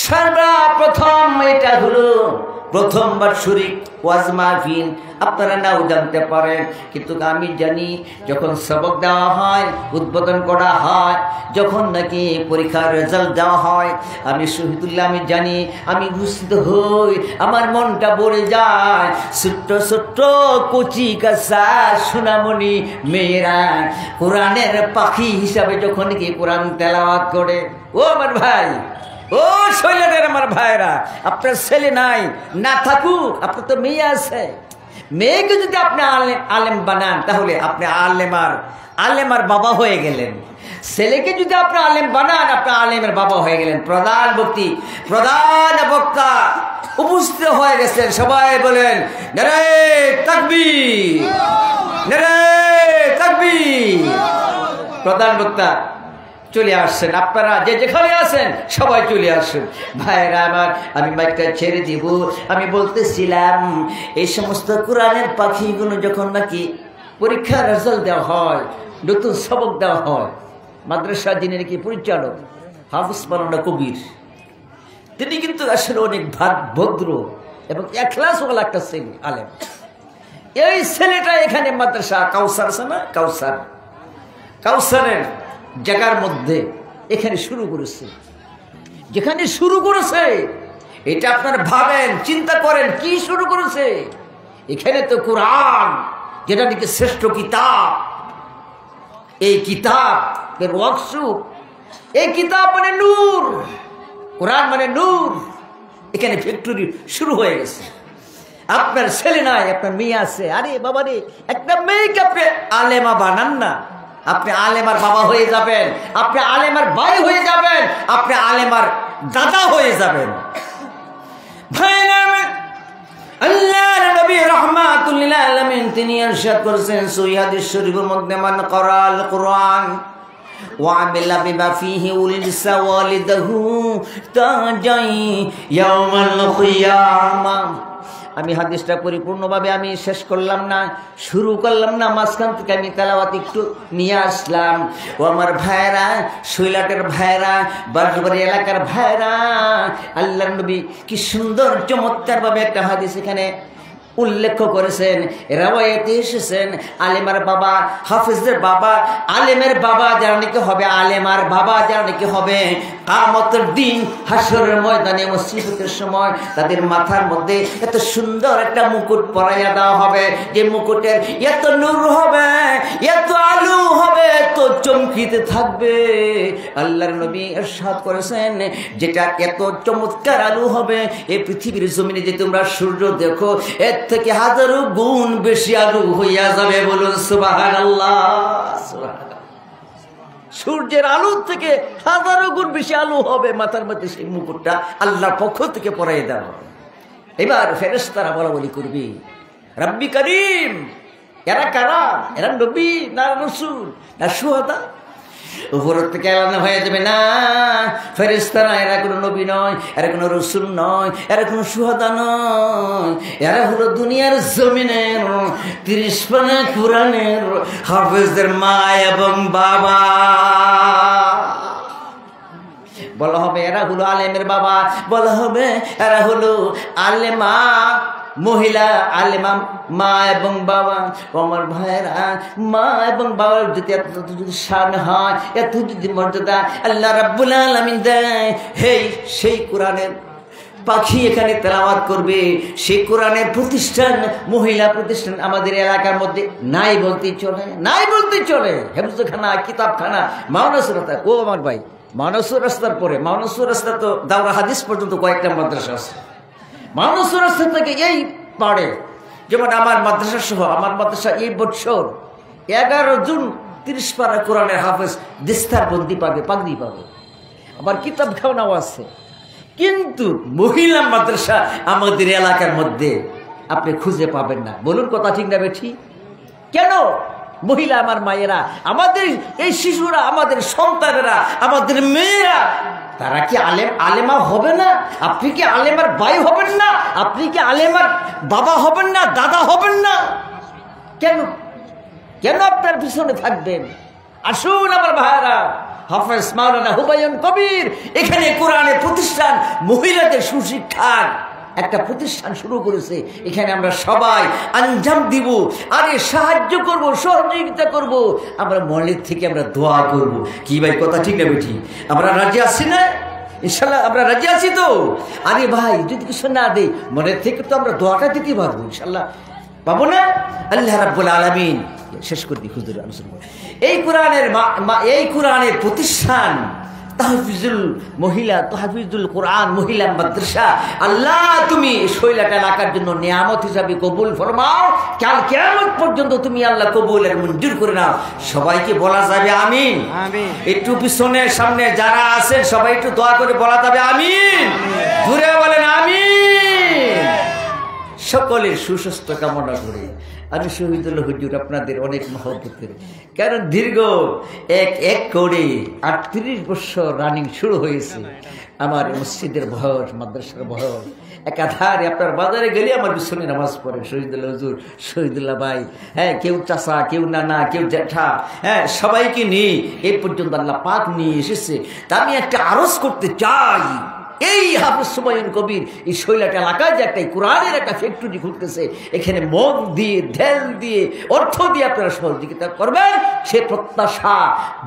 সর্বপ্রথম এটা হলো প্রথমবার শরীক ওয়াজ মাহফিল, আপনারা নাও জানতে পারেন, কিন্তু আমি জানি যখন সবক দেওয়া হয়, উদ্বোধন করা হয়, যখন নাকি পরীক্ষার রেজাল্ট দেওয়া হয়, আমি শহীদুল্লাহ, আমি জানি, আমি ঘোষিত হই, আমার মনটা ভরে যায়। ছোট্ট ছোট্ট কচি কাঁচা সোনামণি মেয়েরা কোরআনের পাখি হিসাবে যখন কি কোরআন তেলাওয়াত করে, ও আমার ভাই, ও শৈলের আমার ভাইরা, আপনার ছেলে নাই, না থাকুক, আপনার তো মেয়ে আছে, মেয়েকে যদি আপনি আলেম বানান তাহলে আপনি আলেমার বাবা হয়ে গেলেন। ছেলেকে যদি আপনি আলেম বানান, আপনি আলেমের বাবা হয়ে গেলেন। প্রধান বক্তা উপস্থিত হয়ে গেছেন, সবাই বলেন নারে তাকবীর, নারে তাকবীর। প্রধান বক্তা চলে আসছেন, আপনারা যে যেখানে আছেন সবাই চলে আসেন। ভাইরা আমার, আমি মাইকটা ছেড়ে দিব। আমি বলতেছিলাম, এই সমস্ত কোরআনের পাখিগুলো যখন নাকি পরীক্ষার রেজাল্ট দেওয়া হয়, নতুন সবক দেওয়া হয়, মাদ্রাসা যিনি কি পরিচালক হাফিজ মাওলানা কবির, তিনি কিন্তু আসলে অনেক ভদ্র এবং এখলাসওয়ালা একটা ছেলে, আলেম। এই ছেলেটা এখানে মাদ্রাসা কাউসার আছে না, কাউসারের জায়গার মধ্যে এখানে শুরু করেছে। যেখানে শুরু করেছে এটা আপনারা ভাবেন, চিন্তা করেন, কি শুরু করেছে। এখানে তো কোরআন, যেটা নাকি শ্রেষ্ঠ কিতাব, এই কিতাবের ওয়ার্কশপ, এই কিতাব মানে নূর, কোরআন মানে নূর। এখানে ফ্যাক্টরি শুরু হয়ে গেছে। আপনার ছেলে নাই, আপনার মেয়ে আছে, আরে বাবা রে, একটা মেয়েকে আপনি আলেমা বানান না, আপনি আলেমার বাবা হয়ে যাবেন, আপনি আলেমার ভাই হয়ে যাবেন, আপনি আলেমার দাদা হয়ে যাবেন। আল্লাহর নবী রাহমাতুল লিল আলামিন তিনি ইরশাদ করেছেন সহিহ হাদিস শরীফের মধ্যে, মান ক্বরাআল কুরআন ওয়া আমিলা বিমা ফীহি উলসা ওয়ালিদাহু তাজাই ইয়াউমাল কিয়ামাহ। আমি হাদিসটা পরিপূর্ণভাবে আমি শেষ করলাম না, শুরু করলাম না, মাঝখান থেকে আমি তেলাওয়াত একটু নিয়ে আসলাম। ও আমার ভাইরা, শৈলাটের ভাইরা, বাঁশবাড়ি এলাকার ভাইরা, আল্লাহর নবী কি সুন্দর চমৎকারভাবে একটা হাদিস এখানে উল্লেখ করেছেন, রাওয়ায়াতে এসেছেন। আলেমার বাবা, হাফিজের বাবা, আলেমের বাবা যারা নাকি হবে, আলেমার বাবা যারা নাকি হবে, কিয়ামতের দিন হাসরের ময়দানে মুসিবতের সময় তাদের মাথার মধ্যে এত সুন্দর একটা মুকুট পরাইয়া দেওয়া হবে, যে মুকুটের এত নূর হবে, এত আলো হবে, এত চমকিতে থাকবে। আল্লাহর নবী ইরশাদ করেছেন, যেটা এত চমৎকার আলো হবে, এই পৃথিবীর জমিনে যে তোমরা সূর্য দেখো, এর থেকে হাজারো গুণ বেশি আলো হইয়া যাবে। বলুন সুবহানাল্লাহ। সূর্যের আলো থেকে হাজারো গুণ বেশি আলো হবে, মাথার মধ্যে সেই মুকুটটা আল্লাহর পক্ষ থেকে পরাই দেওয়া হবে। এবার ফেরেশতারা বলা বলি করবি, রব্বি করিম, এরা কারা? এরা নবী না রাসূল না শুহাদা? উপর থেকে এলানো হয়ে যাবে, না ফেরেশতারা এরা কোনো নবী নয়, এরা কোনো রাসূল নয়, এরা কোনো শুহাদা নয়, এরা হলো দুনিয়ার জমিনের 30 পারা কোরআনের হাফেজদের মা এবং বাবা। বলা হবে এরা হলো আলেমের বাবা, বলা হবে এরা হলো আলেমা মহিলা, আলেমা মা এবং বাবা। আমার ভাইয়েরা, মা এবং বাবার যদি এত যদি শান হয়, এত যদি মর্যাদা আল্লাহ রাব্বুল আলামিন দেয়, সেই কোরআনের পাখি এখানে তেলাওয়াত করবে, সেই কোরআনের প্রতিষ্ঠান, মহিলা প্রতিষ্ঠান আমাদের এলাকার মধ্যে নাই বলতেই চলে, নাই বলতেই চলে। হেফজখানা, কিতাবখানা, মাওনাসুর রাস্তা, ও আমার ভাই, মাওনাসুর রাস্তার পরে, মাওনাসুর রাস্তা তো দাওরা হাদিস পর্যন্ত কয়েকটা মাদ্রাসা আছে। মাওনাসুর রাস্তা থেকে এই পাড়ে, যেমন আমার মাদ্রাসা সহ, আমার মাদ্রাসা এই বছর 11 জুন 30 পারা কোরআনের হাফেজ দিস্তার বন্দি পাবে, পাগড়ি পাবে, আবার কিতাব খাওয়াও আছে। কিন্তু মহিলা মাদ্রাসা আমাদের এলাকার মধ্যে আপনি খুঁজে পাবেন না। বলুন কথা ঠিক না বেঠি? কেন? মহিলা আমার মায়েরা, আমাদের এই শিশুরা, আমাদের সন্তানেরা, আমাদের মেয়েরা, তারা কি আলেমা হবে না? আপনি কি আলেমার ভাই হবেন না? আপনি কি আলেমার বাবা হবেন না, দাদা হবেন না? কেন কেন আপনার পিছনে থাকবেন? আসুন আমার ভাইরা, হাফেজ মাওলানা হুমায়ুন কবির এখানে কোরআনের প্রতিষ্ঠান, মহিলাদের সুশিক্ষার একটা প্রতিষ্ঠান শুরু করেছে, এখানে আমরা সবাই আঞ্জাম দিব, আরে সাহায্য করব, সহযোগিতা করব, আমরা মনের থেকে আমরা দোয়া করব। কি ভাই কথা ঠিক না বেঠি? আমরা রাজি আছি না? ইনশাল্লাহ আমরা রাজি আছি তো? আরে ভাই যদি কিছু না দেই মনের থেকে তো আমরা দোয়াটা দিতে পারবো, ইনশাল্লাহ পাবো না? আল্লাহ রাব্বুল আলামিন শেষ করে দিই হুজুর আলোচনা। এই কোরআনের প্রতিষ্ঠান তাহফিজুল মহিলা, তাহফিজুল কোরআন মহিলা মাদ্রাসা, আল্লাহ তুমি শৈলাটা এলাকার জন্য নিয়ামত হিসাবে কবুল ফরমাও, কাল কিয়ামত পর্যন্ত তুমি আল্লাহ কবুলের মঞ্জুর করে নাও। সবাইকে বলা যাবে আমিন? একটু পিছনের সামনে যারা আছেন সবাই একটু দোয়া করে বলা যাবে আমিন? জুড়ে বলেন আমিন। সকলের সুস্বাস্থ্য কামনা করে আমি শহীদুল্লাহ হুজুর আপনাদের অনেক মহব্বতের, কারণ দীর্ঘ এক করে 38 বছর রানিং শুরু হয়েছে আমার মসজিদের বয়স, মাদ্রাসার বয়স। একাধারে আপনার বাজারে গেলে আমার পিছনে নামাজ পড়ে শহীদুল্লাহ হুজুর, শহীদুল্লাহ ভাই, হ্যাঁ, কেউ চাচা, কেউ নানা, কেউ জ্যাঠা, হ্যাঁ, সবাইকে নিয়ে এই পর্যন্ত আল্লাহ পাক নিয়ে এসেছে। তা আমি একটা আরজ করতে চাই, এই হাফেজ হুমায়ুন কবির এই শৈলাট এলাকায় যে একটা কোরআনের একটা ফ্যাক্টরি খুলতেছে, এখানে মন দিয়ে, ধ্যান দিয়ে, অর্থ দিয়ে আপনারা সহযোগিতা করবেন, সে প্রত্যাশা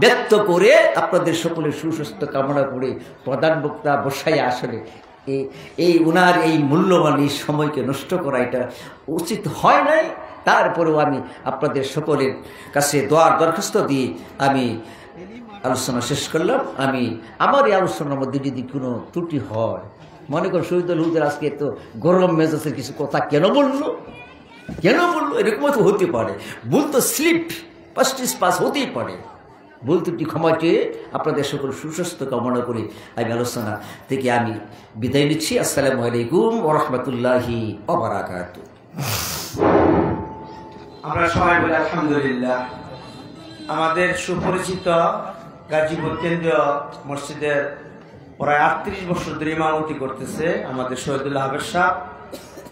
ব্যক্ত করে আপনাদের সকলের সুস্বাস্থ্য কামনা করে প্রধান বক্তা বসাই আসলে এই ওনার এই মূল্যবান এই সময়কে নষ্ট করা এটা উচিত হয় নাই। তারপরেও আমি আপনাদের সকলের কাছে দোয়ার দরখাস্ত দিয়ে আমি আলোচনা শেষ করলাম। আমি আমার এই আলোচনার মধ্যে যদি কোনো ত্রুটি হয়, মনে কর শহীদুল হুজুর আজকে তো গরম মেজাজের কিছু কথা কেন বললো, এরকম তো হতে পারে, ভুল তো স্লিপ পাস হতেই পারে। ভুল ত্রুটি ক্ষমা চেয়ে আপনাদের সকল সুস্বাস্থ্য কামনা করে আমি আলোচনা থেকে আমি বিদায় নিচ্ছি। আসসালামু আলাইকুম ওয়া রাহমাতুল্লাহি ওয়া বারাকাতুহু। আমরা সবাই বলি আলহামদুলিল্লাহ। আমাদের সুপরিচিত গাজীপুর কেন্দ্রীয় মসজিদের প্রায় 38 বছর ধরে ইমামতি করতেছে আমাদের শহীদুল্লাহ হাফেজ সাহেব।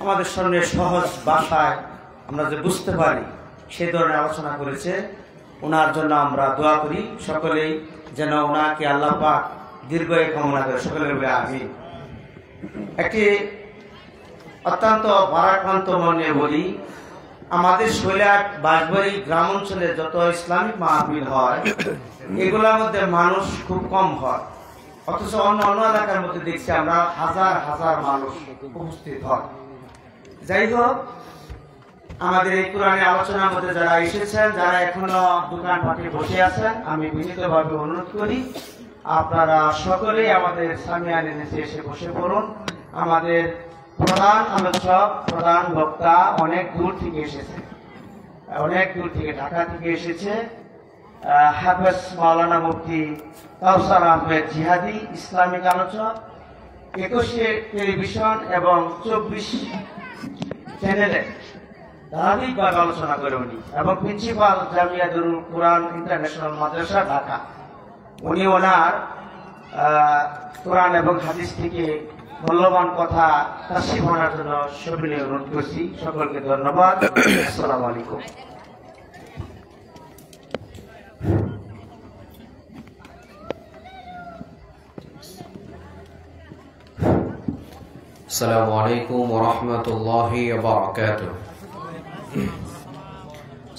আমাদের সামনে সহজ ভাষায় আমরা যে বুঝতে পারি সেই ধরনের আলোচনা করেছে। ওনার জন্য আমরা দোয়া করি, সকলেই যেন ওনাকে আল্লাহ পাক দীর্ঘায়ু কামনা করে, সকলে বলে আমিন। একটি অত্যন্ত ভারাক্রান্ত মনে বলি, আমাদের শৈলাট বাঁশবাড়ি গ্রাম অঞ্চলে যত ইসলামিক মাহফিল হয় এগুলোর মধ্যে মানুষ খুব কম হয়, অথচ অন্য এলাকার মধ্যে দেখছি আমরা হাজার হাজার মানুষ উপস্থিত হয়। যাই হোক, আমাদের এই কোরআনের আলোচনার মধ্যে যারা এসেছেন, যারা এখনো দোকান পাটে বসে আছেন, আমি বিনীতভাবে অনুরোধ করি আপনারা সকলেই আমাদের সামিয়ানে নিচে এসে বসে পড়ুন। আমাদের প্রধান আলোচক, প্রধান বক্তা অনেক দূর থেকে এসেছে, অনেক দূর থেকে ঢাকা থেকে এসেছে। হাফেজ মাওলানা মুফতি কাউসার আহমেদ জিহাদি, ইসলামিক আলোচক, 21 টেলিভিশন এবং 24 চ্যানেলে ধারাবাহিকভাবে আলোচনা করে উনি, এবং প্রিন্সিপাল জামিয়া দারুল কুরআন ইন্টারন্যাশনাল মাদ্রাসা ঢাকা। উনি ওনার কোরআন এবং হাদিস থেকে মূল্যবান কথা তাসিফ হওয়ার জন্য সবিনয় অনুরোধ করছি। সকলকে ধন্যবাদ। আসসালামু আলাইকুম। আসসালামু আলাইকুম ওয়া রাহমাতুল্লাহি ওয়া বারাকাতুহু।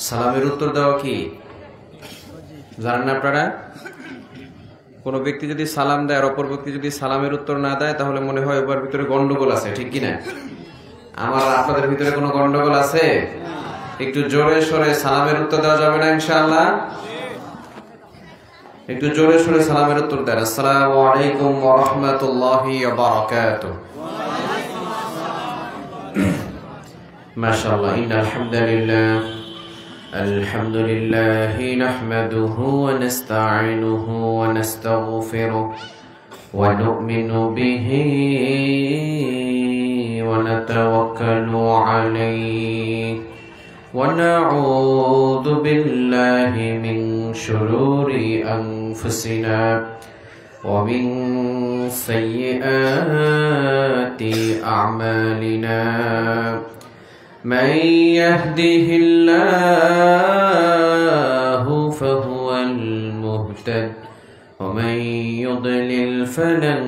সালামের উত্তর দেওয়া কি জানেন না আপনারা? কোনো ব্যক্তি যদি সালাম দেয় আর অপর ব্যক্তি যদি সালামের উত্তর না দেয় তাহলে মনে হয় ওর ভিতরে গন্ডগোল আছে, ঠিক কি না? আমার আপনাদের ভিতরে কোনো গন্ডগোল আছে? একটু জোরে সোরে সালামের উত্তর দেওয়া যাবে না ইনশাআল্লাহ? একটু জোরে সোরে সালামের উত্তর দেন। আসসালামু আলাইকুম ওয়া রাহমাতুল্লাহি ওয়া বারাকাতুহু। মাশাআল্লাহ, ইন্নাল হামদুলিল্লাহ الحمد لله نحمده ونستعينه ونستغفره ونؤمن به ونتوكل عليه ونعوذ بالله من شرور أنفسنا ومن سيئات أعمالنا من يهده الله فهو المهتد ومن يضلل فلن